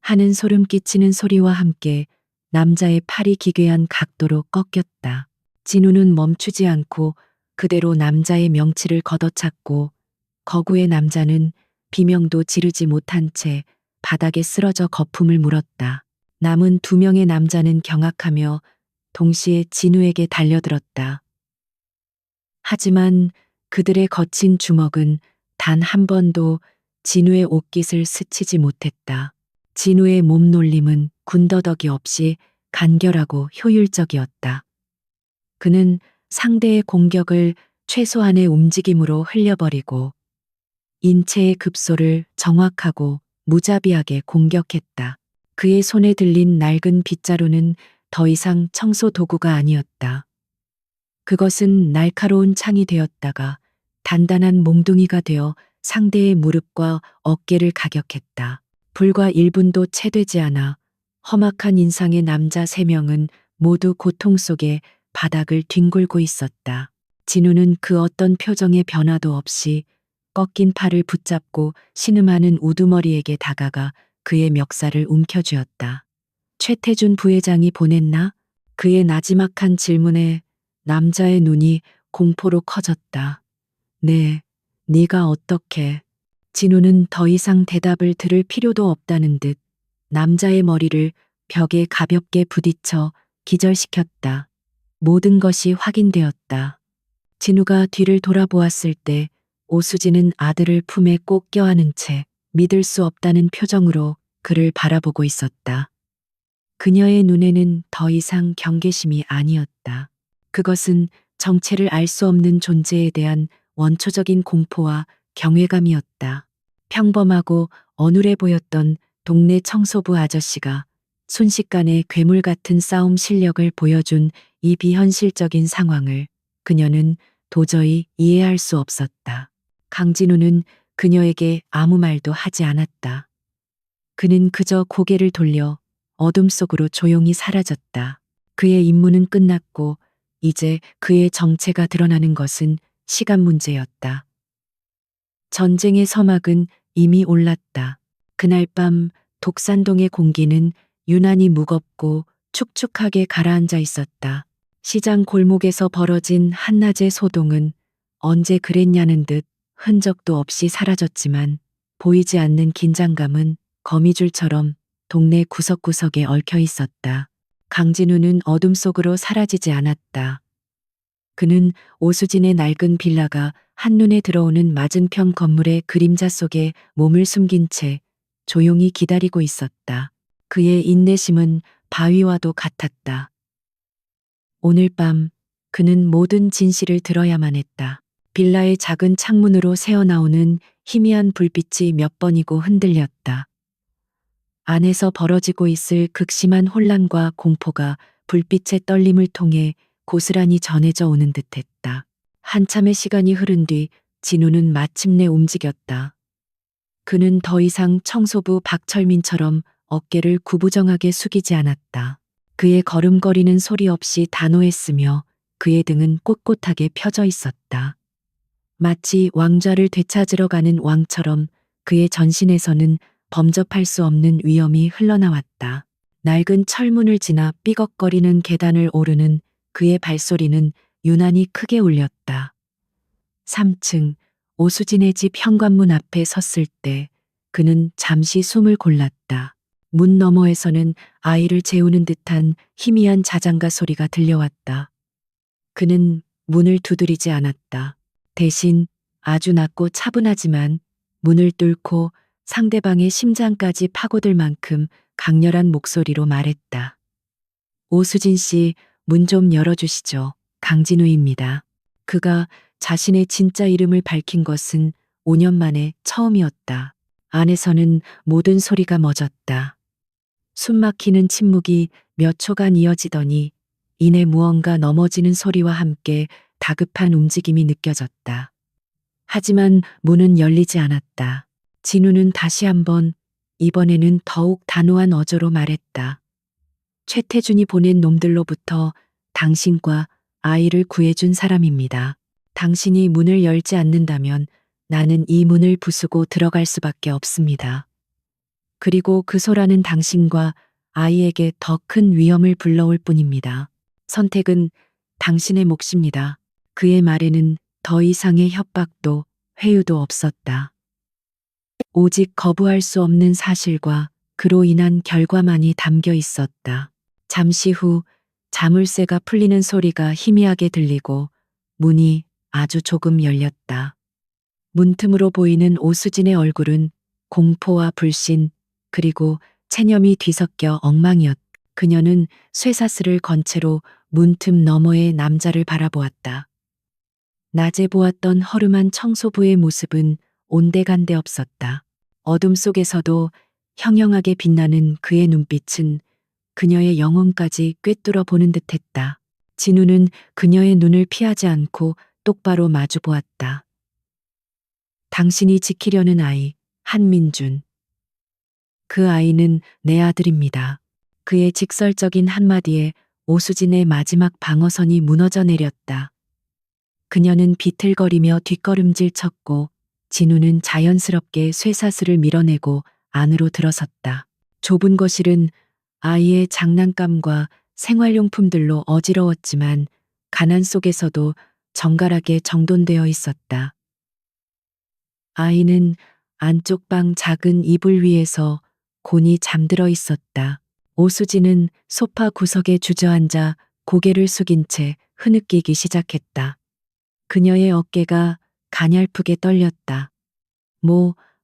하는 소름 끼치는 소리와 함께 남자의 팔이 기괴한 각도로 꺾였다. 진우는 멈추지 않고 그대로 남자의 명치를 걷어찼고 거구의 남자는 비명도 지르지 못한 채 바닥에 쓰러져 거품을 물었다. 남은 두 명의 남자는 경악하며 동시에 진우에게 달려들었다. 하지만 그들의 거친 주먹은 단 한 번도 진우의 옷깃을 스치지 못했다. 진우의 몸놀림은 군더더기 없이 간결하고 효율적이었다. 그는 상대의 공격을 최소한의 움직임으로 흘려버리고 인체의 급소를 정확하고 무자비하게 공격했다. 그의 손에 들린 낡은 빗자루는 더 이상 청소 도구가 아니었다. 그것은 날카로운 창이 되었다가 단단한 몽둥이가 되어 상대의 무릎과 어깨를 가격했다. 불과 1분도 채 되지 않아 험악한 인상의 남자 3명은 모두 고통 속에 바닥을 뒹굴고 있었다. 진우는 그 어떤 표정의 변화도 없이 꺾인 팔을 붙잡고 신음하는 우두머리에게 다가가 그의 멱살을 움켜쥐었다. 최태준 부회장이 보냈나? 그의 나지막한 질문에 남자의 눈이 공포로 커졌다. 네, 네가 어떻게? 진우는 더 이상 대답을 들을 필요도 없다는 듯 남자의 머리를 벽에 가볍게 부딪혀 기절시켰다. 모든 것이 확인되었다. 진우가 뒤를 돌아보았을 때 오수진은 아들을 품에 꼭 껴안은 채 믿을 수 없다는 표정으로 그를 바라보고 있었다. 그녀의 눈에는 더 이상 경계심이 아니었다. 그것은 정체를 알 수 없는 존재에 대한 원초적인 공포와 경외감이었다. 평범하고 어눌해 보였던 동네 청소부 아저씨가 순식간에 괴물 같은 싸움 실력을 보여준 이 비현실적인 상황을 그녀는 도저히 이해할 수 없었다. 강진우는 그녀에게 아무 말도 하지 않았다. 그는 그저 고개를 돌려 어둠 속으로 조용히 사라졌다. 그의 임무는 끝났고 이제 그의 정체가 드러나는 것은 시간 문제였다. 전쟁의 서막은 이미 올랐다. 그날 밤 독산동의 공기는 유난히 무겁고 축축하게 가라앉아 있었다. 시장 골목에서 벌어진 한낮의 소동은 언제 그랬냐는 듯 흔적도 없이 사라졌지만 보이지 않는 긴장감은 거미줄처럼 동네 구석구석에 얽혀 있었다. 강진우는 어둠 속으로 사라지지 않았다. 그는 오수진의 낡은 빌라가 한눈에 들어오는 맞은편 건물의 그림자 속에 몸을 숨긴 채 조용히 기다리고 있었다. 그의 인내심은 바위와도 같았다. 오늘 밤 그는 모든 진실을 들어야만 했다. 빌라의 작은 창문으로 새어나오는 희미한 불빛이 몇 번이고 흔들렸다. 안에서 벌어지고 있을 극심한 혼란과 공포가 불빛의 떨림을 통해 고스란히 전해져 오는 듯했다. 한참의 시간이 흐른 뒤 진우는 마침내 움직였다. 그는 더 이상 청소부 박철민처럼 어깨를 구부정하게 숙이지 않았다. 그의 걸음거리는 소리 없이 단호했으며 그의 등은 꼿꼿하게 펴져 있었다. 마치 왕좌를 되찾으러 가는 왕처럼 그의 전신에서는 범접할 수 없는 위엄이 흘러나왔다. 낡은 철문을 지나 삐걱거리는 계단을 오르는 그의 발소리는 유난히 크게 울렸다. 3층 오수진의 집 현관문 앞에 섰을 때 그는 잠시 숨을 골랐다. 문 너머에서는 아이를 재우는 듯한 희미한 자장가 소리가 들려왔다. 그는 문을 두드리지 않았다. 대신 아주 낮고 차분하지만 문을 뚫고 상대방의 심장까지 파고들 만큼 강렬한 목소리로 말했다. 오수진 씨, 문 좀 열어주시죠. 강진우입니다. 그가 자신의 진짜 이름을 밝힌 것은 5년 만에 처음이었다. 안에서는 모든 소리가 멎었다. 숨막히는 침묵이 몇 초간 이어지더니 이내 무언가 넘어지는 소리와 함께 다급한 움직임이 느껴졌다. 하지만 문은 열리지 않았다. 진우는 다시 한번, 이번에는 더욱 단호한 어조로 말했다. 최태준이 보낸 놈들로부터 당신과 아이를 구해준 사람입니다. 당신이 문을 열지 않는다면 나는 이 문을 부수고 들어갈 수밖에 없습니다. 그리고 그 소라는 당신과 아이에게 더 큰 위험을 불러올 뿐입니다. 선택은 당신의 몫입니다. 그의 말에는 더 이상의 협박도 회유도 없었다. 오직 거부할 수 없는 사실과 그로 인한 결과만이 담겨 있었다. 잠시 후 자물쇠가 풀리는 소리가 희미하게 들리고 문이 아주 조금 열렸다. 문틈으로 보이는 오수진의 얼굴은 공포와 불신 그리고 체념이 뒤섞여 엉망이었다. 그녀는 쇠사슬을 건 채로 문틈 너머의 남자를 바라보았다. 낮에 보았던 허름한 청소부의 모습은 온데간데 없었다. 어둠 속에서도 형형하게 빛나는 그의 눈빛은 그녀의 영혼까지 꿰뚫어 보는 듯했다. 진우는 그녀의 눈을 피하지 않고 똑바로 마주 보았다. 당신이 지키려는 아이, 한민준. 그 아이는 내 아들입니다. 그의 직설적인 한마디에 오수진의 마지막 방어선이 무너져 내렸다. 그녀는 비틀거리며 뒷걸음질 쳤고 진우는 자연스럽게 쇠사슬을 밀어내고 안으로 들어섰다. 좁은 거실은 아이의 장난감과 생활용품들로 어지러웠지만 가난 속에서도 정갈하게 정돈되어 있었다. 아이는 안쪽 방 작은 이불 위에서 곤히 잠들어 있었다. 오수진은 소파 구석에 주저앉아 고개를 숙인 채 흐느끼기 시작했다. 그녀의 어깨가 가냘프게 떨렸다.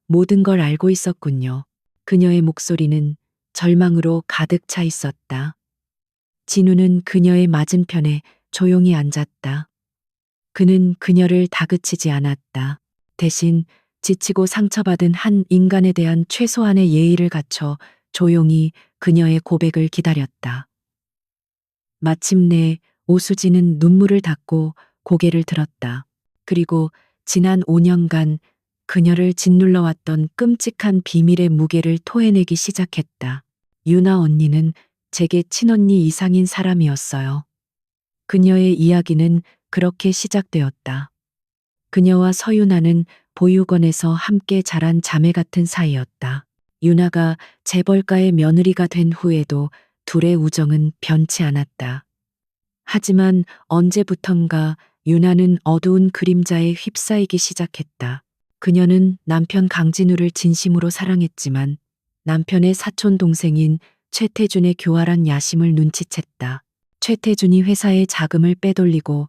모든 걸 알고 있었군요. 그녀의 목소리는 절망으로 가득 차 있었다. 진우는 그녀의 맞은편에 조용히 앉았다. 그는 그녀를 다그치지 않았다. 대신 지치고 상처받은 한 인간에 대한 최소한의 예의를 갖춰 조용히 그녀의 고백을 기다렸다. 마침내 오수진은 눈물을 닦고 고개를 들었다. 그리고 지난 5년간 그녀를 짓눌러왔던 끔찍한 비밀의 무게를 토해내기 시작했다. 유나 언니는 제게 친언니 이상인 사람이었어요. 그녀의 이야기는 그렇게 시작되었다. 그녀와 서유나는 보육원에서 함께 자란 자매 같은 사이였다. 유나가 재벌가의 며느리가 된 후에도 둘의 우정은 변치 않았다. 하지만 언제부턴가 유나는 어두운 그림자에 휩싸이기 시작했다. 그녀는 남편 강진우를 진심으로 사랑했지만 남편의 사촌 동생인 최태준의 교활한 야심을 눈치챘다. 최태준이 회사의 자금을 빼돌리고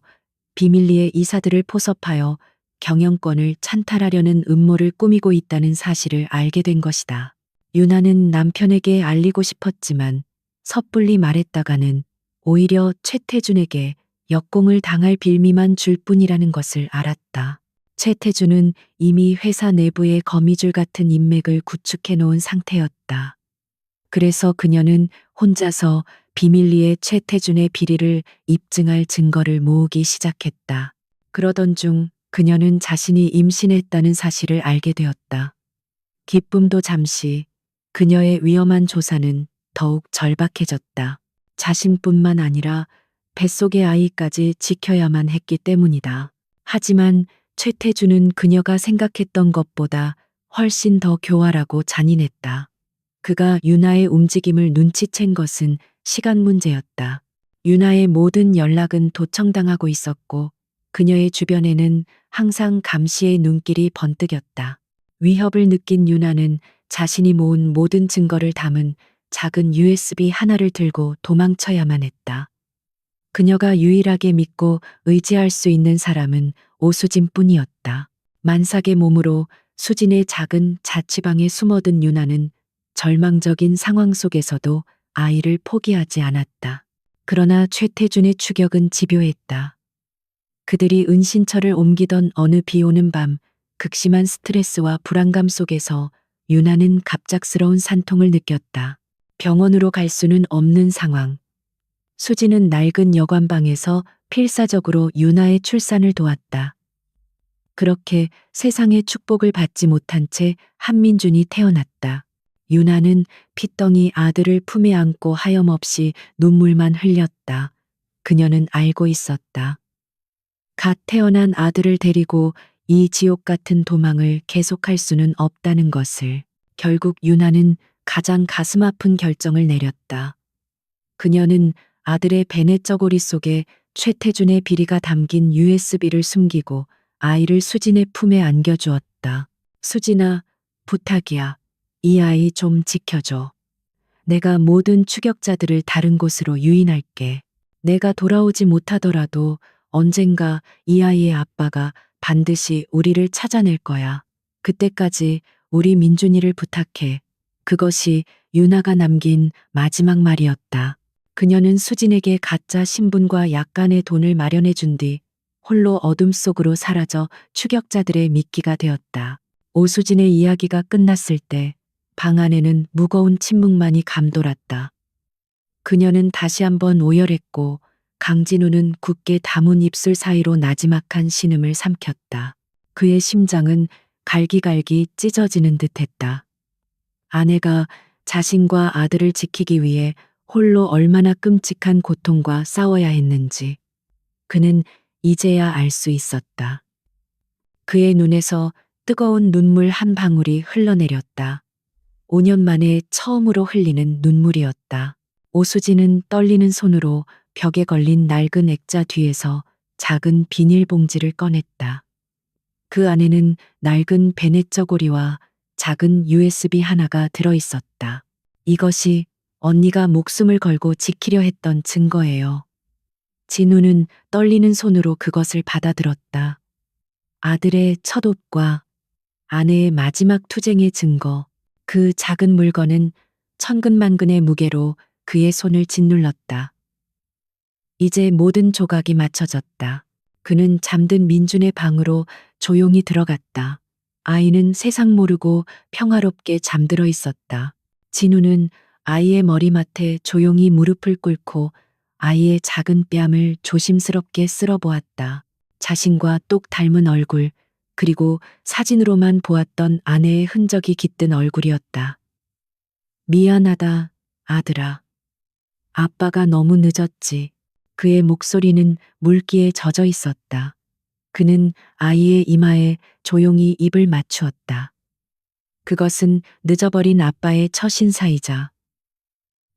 비밀리에 이사들을 포섭하여 경영권을 찬탈하려는 음모를 꾸미고 있다는 사실을 알게 된 것이다. 유나는 남편에게 알리고 싶었지만 섣불리 말했다가는 오히려 최태준에게 역공을 당할 빌미만 줄 뿐이라는 것을 알았다. 최태준은 이미 회사 내부의 거미줄 같은 인맥을 구축해 놓은 상태였다. 그래서 그녀는 혼자서 비밀리에 최태준의 비리를 입증할 증거를 모으기 시작했다. 그러던 중 그녀는 자신이 임신했다는 사실을 알게 되었다. 기쁨도 잠시, 그녀의 위험한 조사는 더욱 절박해졌다. 자신뿐만 아니라 뱃속의 아이까지 지켜야만 했기 때문이다. 하지만 최태준은 그녀가 생각했던 것보다 훨씬 더 교활하고 잔인했다. 그가 유나의 움직임을 눈치챈 것은 시간 문제였다. 유나의 모든 연락은 도청당하고 있었고 그녀의 주변에는 항상 감시의 눈길이 번뜩였다. 위협을 느낀 유나는 자신이 모은 모든 증거를 담은 작은 USB 하나를 들고 도망쳐야만 했다. 그녀가 유일하게 믿고 의지할 수 있는 사람은 오수진 뿐이었다. 만삭의 몸으로 수진의 작은 자취방에 숨어든 유나는 절망적인 상황 속에서도 아이를 포기하지 않았다. 그러나 최태준의 추격은 집요했다. 그들이 은신처를 옮기던 어느 비 오는 밤 극심한 스트레스와 불안감 속에서 유나는 갑작스러운 산통을 느꼈다. 병원으로 갈 수는 없는 상황. 수지는 낡은 여관방에서 필사적으로 유나의 출산을 도왔다. 그렇게 세상의 축복을 받지 못한 채 한민준이 태어났다. 유나는 핏덩이 아들을 품에 안고 하염없이 눈물만 흘렸다. 그녀는 알고 있었다. 갓 태어난 아들을 데리고 이 지옥 같은 도망을 계속할 수는 없다는 것을. 결국 유나는 가장 가슴 아픈 결정을 내렸다. 그녀는 아들의 베넷 저고리 속에 최태준의 비리가 담긴 USB를 숨기고 아이를 수진의 품에 안겨주었다. 수진아, 부탁이야. 이 아이 좀 지켜줘. 내가 모든 추격자들을 다른 곳으로 유인할게. 내가 돌아오지 못하더라도 언젠가 이 아이의 아빠가 반드시 우리를 찾아낼 거야. 그때까지 우리 민준이를 부탁해. 그것이 유나가 남긴 마지막 말이었다. 그녀는 수진에게 가짜 신분과 약간의 돈을 마련해 준 뒤 홀로 어둠 속으로 사라져 추격자들의 미끼가 되었다. 오수진의 이야기가 끝났을 때 방 안에는 무거운 침묵만이 감돌았다. 그녀는 다시 한번 오열했고 강진우는 굳게 담은 입술 사이로 나지막한 신음을 삼켰다. 그의 심장은 갈기갈기 찢어지는 듯했다. 아내가 자신과 아들을 지키기 위해 홀로 얼마나 끔찍한 고통과 싸워야 했는지 그는 이제야 알 수 있었다. 그의 눈에서 뜨거운 눈물 한 방울이 흘러내렸다. 5년 만에 처음으로 흘리는 눈물이었다. 오수진은 떨리는 손으로 벽에 걸린 낡은 액자 뒤에서 작은 비닐봉지를 꺼냈다. 그 안에는 낡은 베넷 저고리와 작은 USB 하나가 들어 있었다. 이것이 언니가 목숨을 걸고 지키려 했던 증거예요. 진우는 떨리는 손으로 그것을 받아들었다. 아들의 첫 옷과 아내의 마지막 투쟁의 증거. 그 작은 물건은 천근만근의 무게로 그의 손을 짓눌렀다. 이제 모든 조각이 맞춰졌다. 그는 잠든 민준의 방으로 조용히 들어갔다. 아이는 세상 모르고 평화롭게 잠들어 있었다. 진우는 아이의 머리맡에 조용히 무릎을 꿇고 아이의 작은 뺨을 조심스럽게 쓸어보았다. 자신과 똑 닮은 얼굴, 그리고 사진으로만 보았던 아내의 흔적이 깃든 얼굴이었다. 미안하다, 아들아. 아빠가 너무 늦었지. 그의 목소리는 물기에 젖어 있었다. 그는 아이의 이마에 조용히 입을 맞추었다. 그것은 늦어버린 아빠의 첫 인사이자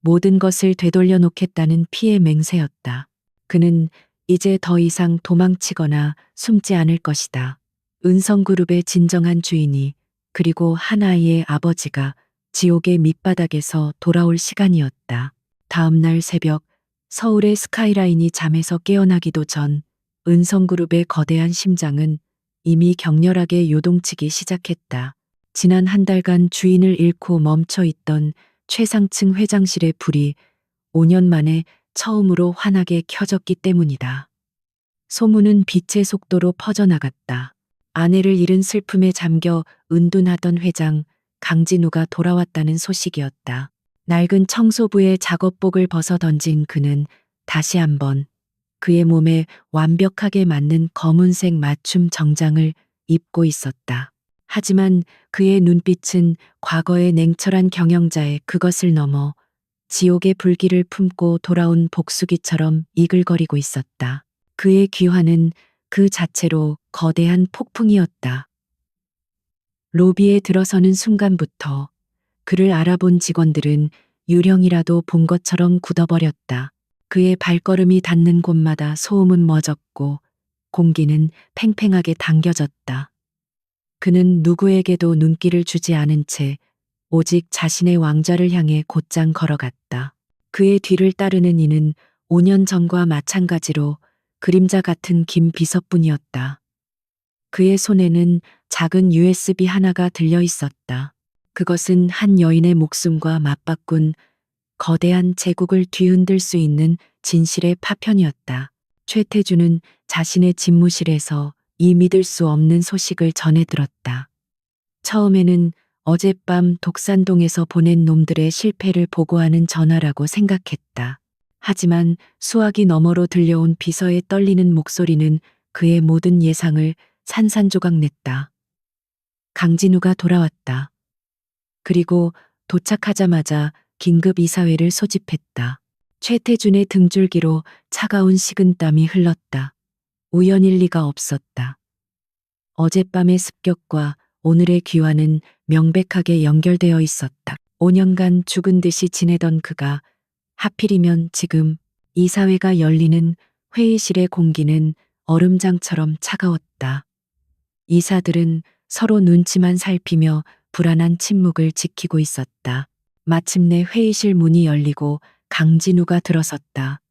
모든 것을 되돌려 놓겠다는 피의 맹세였다. 그는 이제 더 이상 도망치거나 숨지 않을 것이다. 은성그룹의 진정한 주인이 그리고 한 아이의 아버지가 지옥의 밑바닥에서 돌아올 시간이었다. 다음 날 새벽 서울의 스카이라인이 잠에서 깨어나기도 전 은성그룹의 거대한 심장은 이미 격렬하게 요동치기 시작했다. 지난 한 달간 주인을 잃고 멈춰 있던 최상층 회장실의 불이 5년 만에 처음으로 환하게 켜졌기 때문이다. 소문은 빛의 속도로 퍼져나갔다. 아내를 잃은 슬픔에 잠겨 은둔하던 회장 강진우가 돌아왔다는 소식이었다. 낡은 청소부의 작업복을 벗어 던진 그는 다시 한번 그의 몸에 완벽하게 맞는 검은색 맞춤 정장을 입고 있었다. 하지만 그의 눈빛은 과거의 냉철한 경영자의 그것을 넘어 지옥의 불길을 품고 돌아온 복수기처럼 이글거리고 있었다. 그의 귀환은 그 자체로 거대한 폭풍이었다. 로비에 들어서는 순간부터 그를 알아본 직원들은 유령이라도 본 것처럼 굳어버렸다. 그의 발걸음이 닿는 곳마다 소음은 멎었고 공기는 팽팽하게 당겨졌다. 그는 누구에게도 눈길을 주지 않은 채 오직 자신의 왕좌를 향해 곧장 걸어갔다. 그의 뒤를 따르는 이는 5년 전과 마찬가지로 그림자 같은 김 비서뿐이었다. 그의 손에는 작은 USB 하나가 들려 있었다. 그것은 한 여인의 목숨과 맞바꾼 거대한 제국을 뒤흔들 수 있는 진실의 파편이었다. 최태주는 자신의 집무실에서 이 믿을 수 없는 소식을 전해 들었다. 처음에는 어젯밤 독산동에서 보낸 놈들의 실패를 보고하는 전화라고 생각했다. 하지만 수화기 너머로 들려온 비서의 떨리는 목소리는 그의 모든 예상을 산산조각 냈다. 강진우가 돌아왔다. 그리고 도착하자마자 긴급 이사회를 소집했다. 최태준의 등줄기로 차가운 식은땀이 흘렀다. 우연일 리가 없었다. 어젯밤의 습격과 오늘의 귀환은 명백하게 연결되어 있었다. 5년간 죽은 듯이 지내던 그가 하필이면 지금 이사회가 열리는 회의실의 공기는 얼음장처럼 차가웠다. 이사들은 서로 눈치만 살피며 불안한 침묵을 지키고 있었다. 마침내 회의실 문이 열리고 강진우가 들어섰다.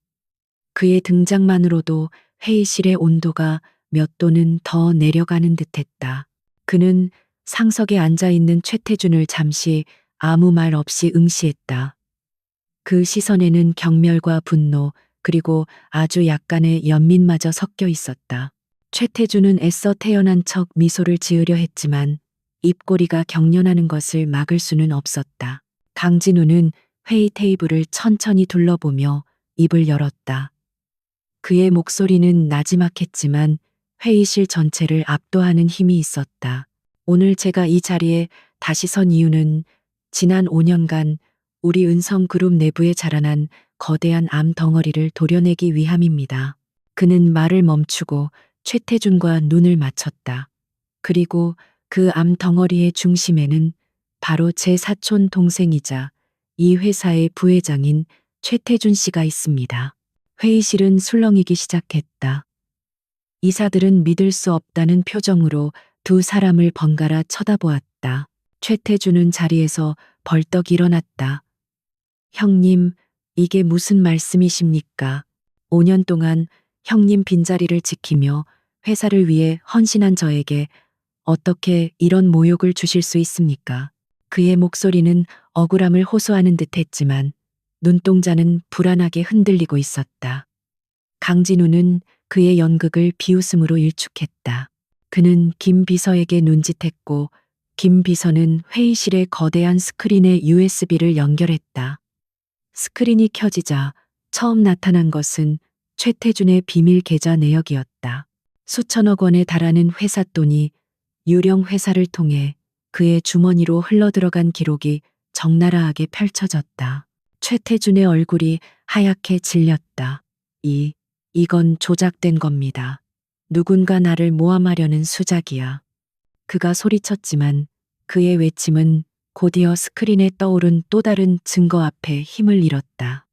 그의 등장만으로도 회의실의 온도가 몇 도는 더 내려가는 듯했다. 그는 상석에 앉아 있는 최태준을 잠시 아무 말 없이 응시했다. 그 시선에는 경멸과 분노, 그리고 아주 약간의 연민마저 섞여 있었다. 최태준은 애써 태연한 척 미소를 지으려 했지만 입꼬리가 경련하는 것을 막을 수는 없었다. 강진우는 회의 테이블을 천천히 둘러보며 입을 열었다. 그의 목소리는 나지막했지만 회의실 전체를 압도하는 힘이 있었다. 오늘 제가 이 자리에 다시 선 이유는 지난 5년간 우리 은성그룹 내부에 자라난 거대한 암 덩어리를 도려내기 위함입니다. 그는 말을 멈추고 최태준과 눈을 맞췄다. 그리고 그 암 덩어리의 중심에는 바로 제 사촌 동생이자 이 회사의 부회장인 최태준 씨가 있습니다. 회의실은 술렁이기 시작했다. 이사들은 믿을 수 없다는 표정으로 두 사람을 번갈아 쳐다보았다. 최태준은 자리에서 벌떡 일어났다. 형님, 이게 무슨 말씀이십니까? 5년 동안 형님 빈자리를 지키며 회사를 위해 헌신한 저에게 어떻게 이런 모욕을 주실 수 있습니까? 그의 목소리는 억울함을 호소하는 듯 했지만 눈동자는 불안하게 흔들리고 있었다. 강진우는 그의 연극을 비웃음으로 일축했다. 그는 김 비서에게 눈짓했고 김 비서는 회의실의 거대한 스크린에 USB를 연결했다. 스크린이 켜지자 처음 나타난 것은 최태준의 비밀 계좌 내역이었다. 수천억 원에 달하는 회사 돈이 유령 회사를 통해 그의 주머니로 흘러들어간 기록이 적나라하게 펼쳐졌다. 최태준의 얼굴이 하얗게 질렸다. 이건 조작된 겁니다. 누군가 나를 모함하려는 수작이야. 그가 소리쳤지만 그의 외침은 곧이어 스크린에 떠오른 또 다른 증거 앞에 힘을 잃었다.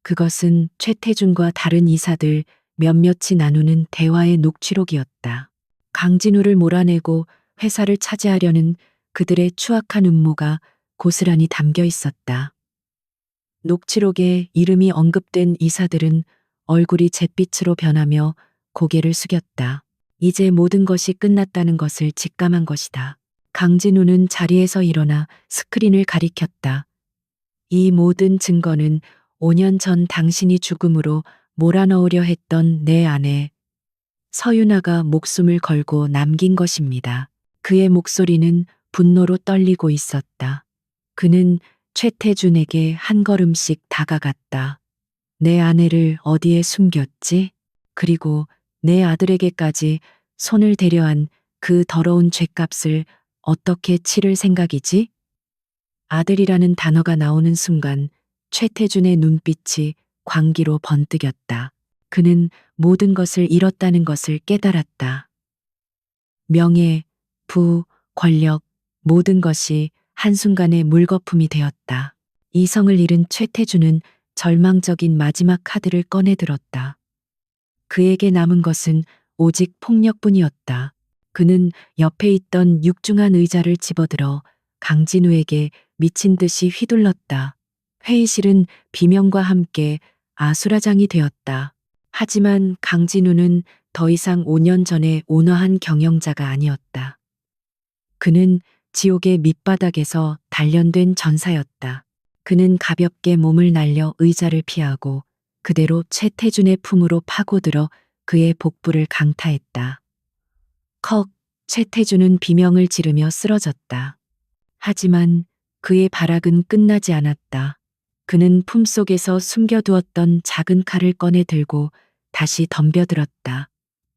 그것은 최태준과 다른 이사들 몇몇이 나누는 대화의 녹취록이었다. 강진우를 몰아내고 회사를 차지하려는 그들의 추악한 음모가 고스란히 담겨 있었다. 녹취록에 이름이 언급된 이사들은 얼굴이 잿빛으로 변하며 고개를 숙였다. 이제 모든 것이 끝났다는 것을 직감한 것이다. 강진우는 자리에서 일어나 스크린을 가리켰다. 이 모든 증거는 5년 전 당신이 죽음으로 몰아넣으려 했던 내 아내 서윤아가 목숨을 걸고 남긴 것입니다. 그의 목소리는 분노로 떨리고 있었다. 그는 최태준에게 한 걸음씩 다가갔다. 내 아내를 어디에 숨겼지? 그리고 내 아들에게까지 손을 대려한 그 더러운 죗값을 어떻게 치를 생각이지? 아들이라는 단어가 나오는 순간 최태준의 눈빛이 광기로 번뜩였다. 그는 모든 것을 잃었다는 것을 깨달았다. 명예, 부, 권력, 모든 것이 한순간에 물거품이 되었다. 이성을 잃은 최태준은 절망적인 마지막 카드를 꺼내 들었다. 그에게 남은 것은 오직 폭력뿐이었다. 그는 옆에 있던 육중한 의자를 집어들어 강진우에게 미친 듯이 휘둘렀다. 회의실은 비명과 함께 아수라장이 되었다. 하지만 강진우는 더 이상 5년 전에 온화한 경영자가 아니었다. 그는 지옥의 밑바닥에서 단련된 전사였다. 그는 가볍게 몸을 날려 의자를 피하고 그대로 최태준의 품으로 파고들어 그의 복부를 강타했다. 컥, 최태준은 비명을 지르며 쓰러졌다. 하지만 그의 발악은 끝나지 않았다. 그는 품속에서 숨겨두었던 작은 칼을 꺼내 들고 다시 덤벼들었다.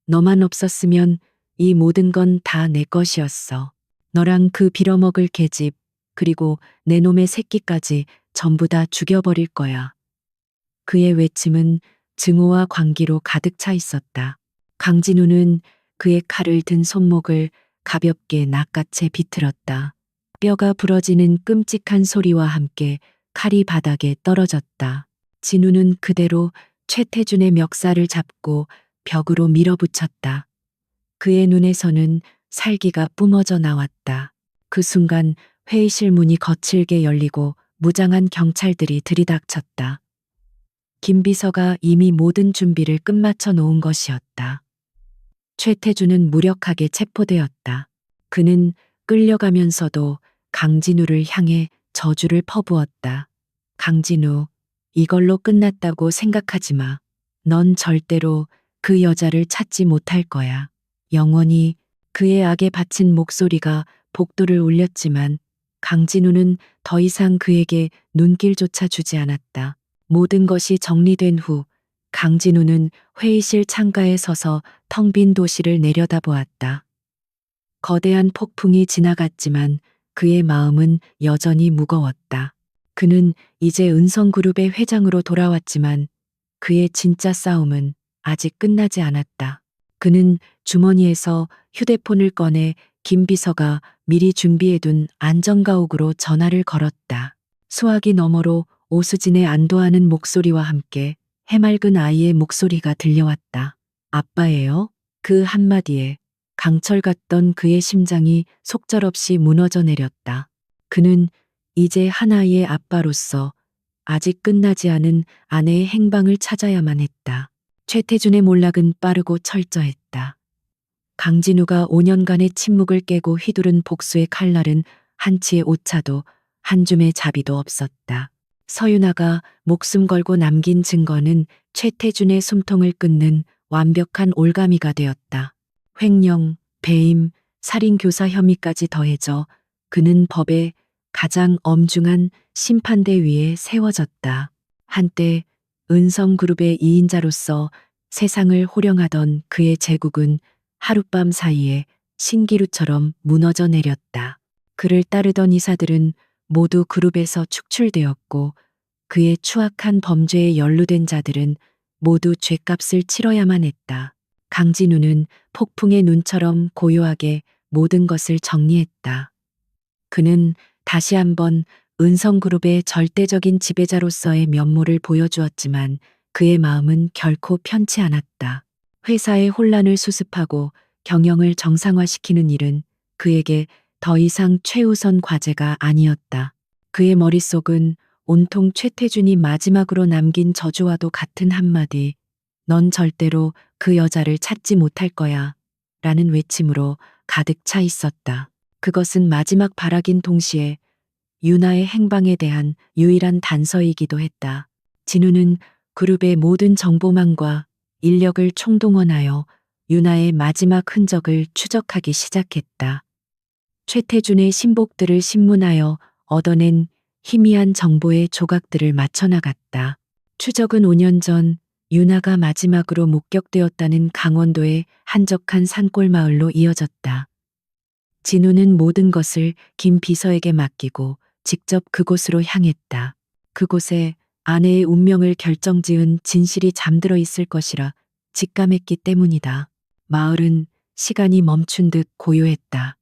너만 없었으면 이 모든 건 다 내 것이었어. 너랑 그 빌어먹을 계집, 그리고 내 놈의 새끼까지 전부 다 죽여버릴 거야. 그의 외침은 증오와 광기로 가득 차 있었다. 강진우는 그의 칼을 든 손목을 가볍게 낚아채 비틀었다. 뼈가 부러지는 끔찍한 소리와 함께 칼이 바닥에 떨어졌다. 진우는 그대로 최태준의 멱살을 잡고 벽으로 밀어붙였다. 그의 눈에서는 살기가 뿜어져 나왔다. 그 순간 회의실 문이 거칠게 열리고 무장한 경찰들이 들이닥쳤다. 김 비서가 이미 모든 준비를 끝마쳐 놓은 것이었다. 최태준은 무력하게 체포되었다. 그는 끌려가면서도 강진우를 향해 저주를 퍼부었다. 강진우, 이걸로 끝났다고 생각하지 마. 넌 절대로 그 여자를 찾지 못할 거야. 영원히. 그의 악에 바친 목소리가 복도를 울렸지만 강진우는 더 이상 그에게 눈길조차 주지 않았다. 모든 것이 정리된 후 강진우는 회의실 창가에 서서 텅 빈 도시를 내려다보았다. 거대한 폭풍이 지나갔지만 그의 마음은 여전히 무거웠다. 그는 이제 은성그룹의 회장으로 돌아왔지만 그의 진짜 싸움은 아직 끝나지 않았다. 그는 주머니에서 휴대폰을 꺼내 김 비서가 미리 준비해둔 안전가옥으로 전화를 걸었다. 수화기 너머로 오수진의 안도하는 목소리와 함께 해맑은 아이의 목소리가 들려왔다. 아빠예요? 그 한마디에 강철 같던 그의 심장이 속절없이 무너져 내렸다. 그는 이제 하나의 아빠로서 아직 끝나지 않은 아내의 행방을 찾아야만 했다. 최태준의 몰락은 빠르고 철저했다. 강진우가 5년간의 침묵을 깨고 휘두른 복수의 칼날은 한치의 오차도 한 줌의 자비도 없었다. 서윤아가 목숨 걸고 남긴 증거는 최태준의 숨통을 끊는 완벽한 올가미가 되었다. 횡령, 배임, 살인교사 혐의까지 더해져 그는 법의 가장 엄중한 심판대 위에 세워졌다. 한때 은성그룹의 2인자로서 세상을 호령하던 그의 제국은 하룻밤 사이에 신기루처럼 무너져 내렸다. 그를 따르던 이사들은 모두 그룹에서 축출되었고 그의 추악한 범죄에 연루된 자들은 모두 죗값을 치러야만 했다. 강진우는 폭풍의 눈처럼 고요하게 모든 것을 정리했다. 그는 다시 한번 은성그룹의 절대적인 지배자로서의 면모를 보여주었지만 그의 마음은 결코 편치 않았다. 회사의 혼란을 수습하고 경영을 정상화시키는 일은 그에게 더 이상 최우선 과제가 아니었다. 그의 머릿속은 온통 최태준이 마지막으로 남긴 저주와도 같은 한마디, 넌 절대로 그 여자를 찾지 못할 거야 라는 외침으로 가득 차 있었다. 그것은 마지막 발악인 동시에 유나의 행방에 대한 유일한 단서이기도 했다. 진우는 그룹의 모든 정보망과 인력을 총동원하여 유나의 마지막 흔적을 추적하기 시작했다. 최태준의 신복들을 신문하여 얻어낸 희미한 정보의 조각들을 맞춰나갔다. 추적은 5년 전 유나가 마지막으로 목격되었다는 강원도의 한적한 산골 마을로 이어졌다. 진우는 모든 것을 김 비서에게 맡기고 직접 그곳으로 향했다. 그곳에 아내의 운명을 결정지은 진실이 잠들어 있을 것이라 직감했기 때문이다. 마을은 시간이 멈춘 듯 고요했다.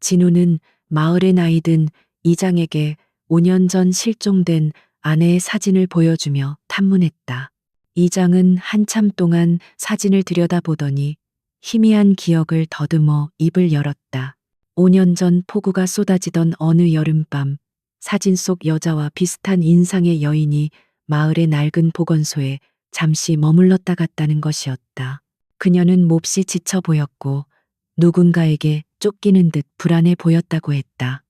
진우는 마을의 나이든 이장에게 5년 전 실종된 아내의 사진을 보여주며 탐문했다. 이장은 한참 동안 사진을 들여다보더니 희미한 기억을 더듬어 입을 열었다. 5년 전 폭우가 쏟아지던 어느 여름밤, 사진 속 여자와 비슷한 인상의 여인이 마을의 낡은 보건소에 잠시 머물렀다 갔다는 것이었다. 그녀는 몹시 지쳐 보였고 누군가에게 쫓기는 듯 불안해 보였다고 했다.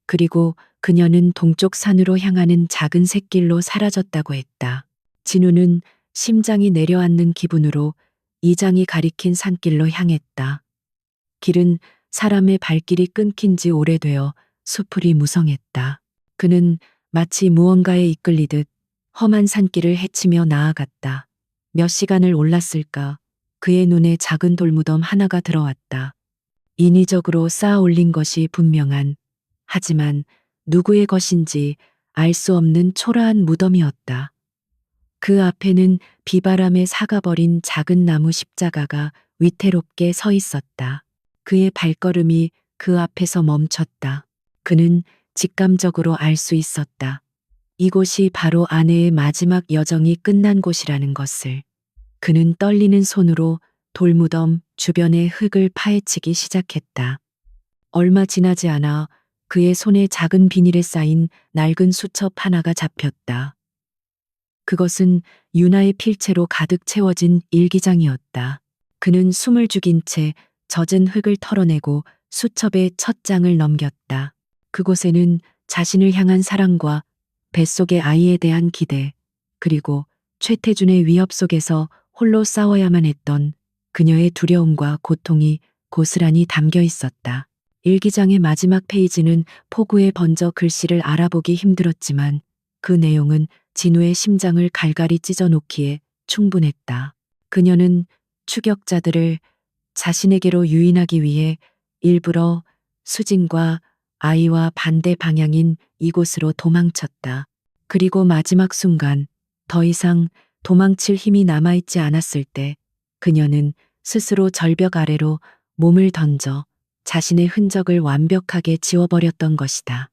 그리고 그녀는 동쪽 산으로 향하는 작은 샛길로 사라졌다고 했다. 진우는 심장이 내려앉는 기분으로 이장이 가리킨 산길로 향했다. 길은 사람의 발길이 끊긴 지 오래되어 수풀이 무성했다. 그는 마치 무언가에 이끌리듯 험한 산길을 헤치며 나아갔다. 몇 시간을 올랐을까 그의 눈에 작은 돌무덤 하나가 들어왔다. 인위적으로 쌓아 올린 것이 분명한, 하지만 누구의 것인지 알 수 없는 초라한 무덤이었다. 그 앞에는 비바람에 사가버린 작은 나무 십자가가 위태롭게 서 있었다. 그의 발걸음이 그 앞에서 멈췄다. 그는 직감적으로 알 수 있었다. 이곳이 바로 아내의 마지막 여정이 끝난 곳이라는 것을. 그는 떨리는 손으로 돌무덤 주변의 흙을 파헤치기 시작했다. 얼마 지나지 않아 그의 손에 작은 비닐에 쌓인 낡은 수첩 하나가 잡혔다. 그것은 유나의 필체로 가득 채워진 일기장이었다. 그는 숨을 죽인 채 젖은 흙을 털어내고 수첩의 첫 장을 넘겼다. 그곳에는 자신을 향한 사랑과 뱃속의 아이에 대한 기대, 그리고 최태준의 위협 속에서 홀로 싸워야만 했던 그녀의 두려움과 고통이 고스란히 담겨 있었다. 일기장의 마지막 페이지는 폭우에 번져 글씨를 알아보기 힘들었지만 그 내용은 진우의 심장을 갈갈이 찢어 놓기에 충분했다. 그녀는 추격자들을 자신에게로 유인하기 위해 일부러 수진과 아이와 반대 방향인 이곳으로 도망쳤다. 그리고 마지막 순간 더 이상 도망칠 힘이 남아있지 않았을 때 그녀는 스스로 절벽 아래로 몸을 던져 자신의 흔적을 완벽하게 지워버렸던 것이다.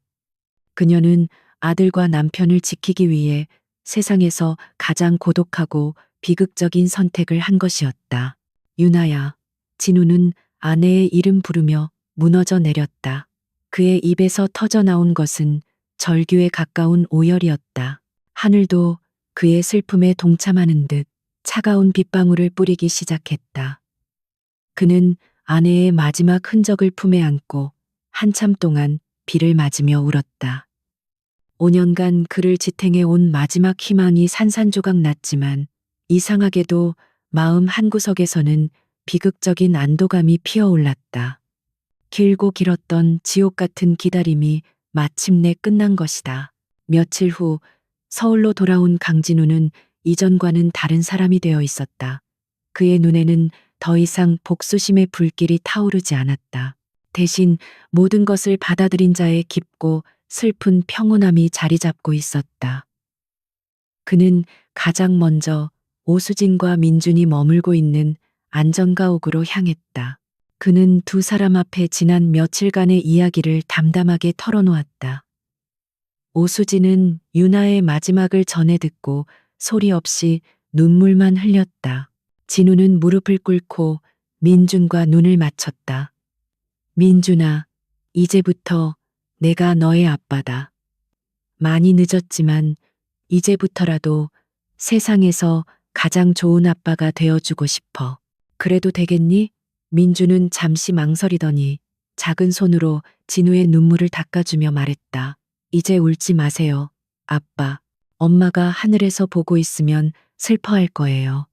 그녀는 아들과 남편을 지키기 위해 세상에서 가장 고독하고 비극적인 선택을 한 것이었다. 유나야, 진우는 아내의 이름 부르며 무너져 내렸다. 그의 입에서 터져 나온 것은 절규에 가까운 오열이었다. 하늘도 그의 슬픔에 동참하는 듯 차가운 빗방울을 뿌리기 시작했다. 그는 아내의 마지막 흔적을 품에 안고 한참 동안 비를 맞으며 울었다. 5년간 그를 지탱해 온 마지막 희망이 산산조각 났지만 이상하게도 마음 한구석에서는 비극적인 안도감이 피어올랐다. 길고 길었던 지옥 같은 기다림이 마침내 끝난 것이다. 며칠 후 서울로 돌아온 강진우는 이전과는 다른 사람이 되어 있었다. 그의 눈에는 더 이상 복수심의 불길이 타오르지 않았다. 대신 모든 것을 받아들인 자의 깊고 슬픈 평온함이 자리 잡고 있었다. 그는 가장 먼저 오수진과 민준이 머물고 있는 안전가옥으로 향했다. 그는 두 사람 앞에 지난 며칠간의 이야기를 담담하게 털어놓았다. 오수진은 유나의 마지막을 전해 듣고 소리 없이 눈물만 흘렸다. 진우는 무릎을 꿇고 민준과 눈을 맞췄다. 민준아, 이제부터 내가 너의 아빠다. 많이 늦었지만 이제부터라도 세상에서 가장 좋은 아빠가 되어주고 싶어. 그래도 되겠니? 민주는 잠시 망설이더니 작은 손으로 진우의 눈물을 닦아주며 말했다. 이제 울지 마세요, 아빠. 엄마가 하늘에서 보고 있으면 슬퍼할 거예요.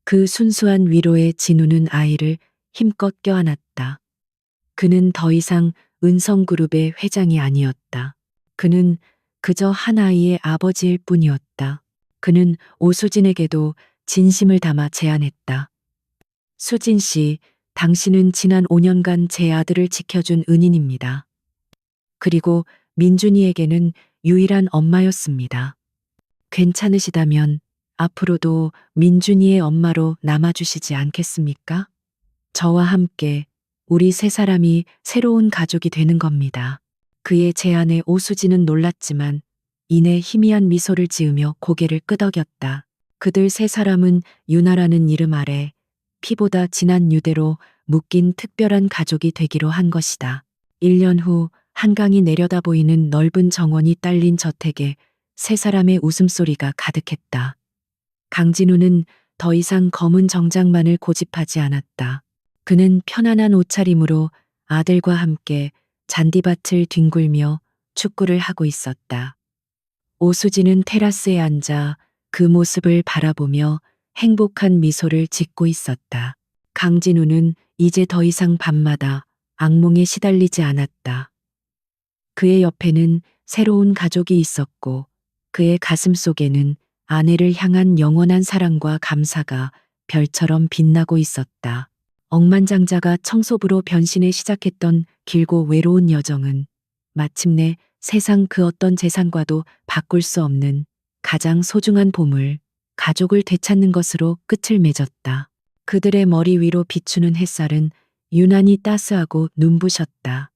그 순수한 위로에 진우는 아이를 힘껏 껴안았다. 그는 더 이상 은성그룹의 회장이 아니었다. 그는 그저 한 아이의 아버지일 뿐이었다. 그는 오수진에게도 진심을 담아 제안했다. 수진 씨, 당신은 지난 5년간 제 아들을 지켜준 은인입니다. 그리고 민준이에게는 유일한 엄마였습니다. 괜찮으시다면 앞으로도 민준이의 엄마로 남아주시지 않겠습니까? 저와 함께 우리 세 사람이 새로운 가족이 되는 겁니다. 그의 제안에 오수진은 놀랐지만 이내 희미한 미소를 지으며 고개를 끄덕였다. 그들 세 사람은 유나라는 이름 아래 피보다 진한 유대로 묶인 특별한 가족이 되기로 한 것이다. 1년 후 한강이 내려다 보이는 넓은 정원이 딸린 저택에 세 사람의 웃음소리가 가득했다. 강진우는 더 이상 검은 정장만을 고집하지 않았다. 그는 편안한 옷차림으로 아들과 함께 잔디밭을 뒹굴며 축구를 하고 있었다. 오수진은 테라스에 앉아 그 모습을 바라보며 행복한 미소를 짓고 있었다. 강진우는 이제 더 이상 밤마다 악몽에 시달리지 않았다. 그의 옆에는 새로운 가족이 있었고 그의 가슴 속에는 아내를 향한 영원한 사랑과 감사가 별처럼 빛나고 있었다. 억만장자가 청소부로 변신해 시작했던 길고 외로운 여정은 마침내 세상 그 어떤 재산과도 바꿀 수 없는 가장 소중한 보물, 가족을 되찾는 것으로 끝을 맺었다. 그들의 머리 위로 비추는 햇살은 유난히 따스하고 눈부셨다.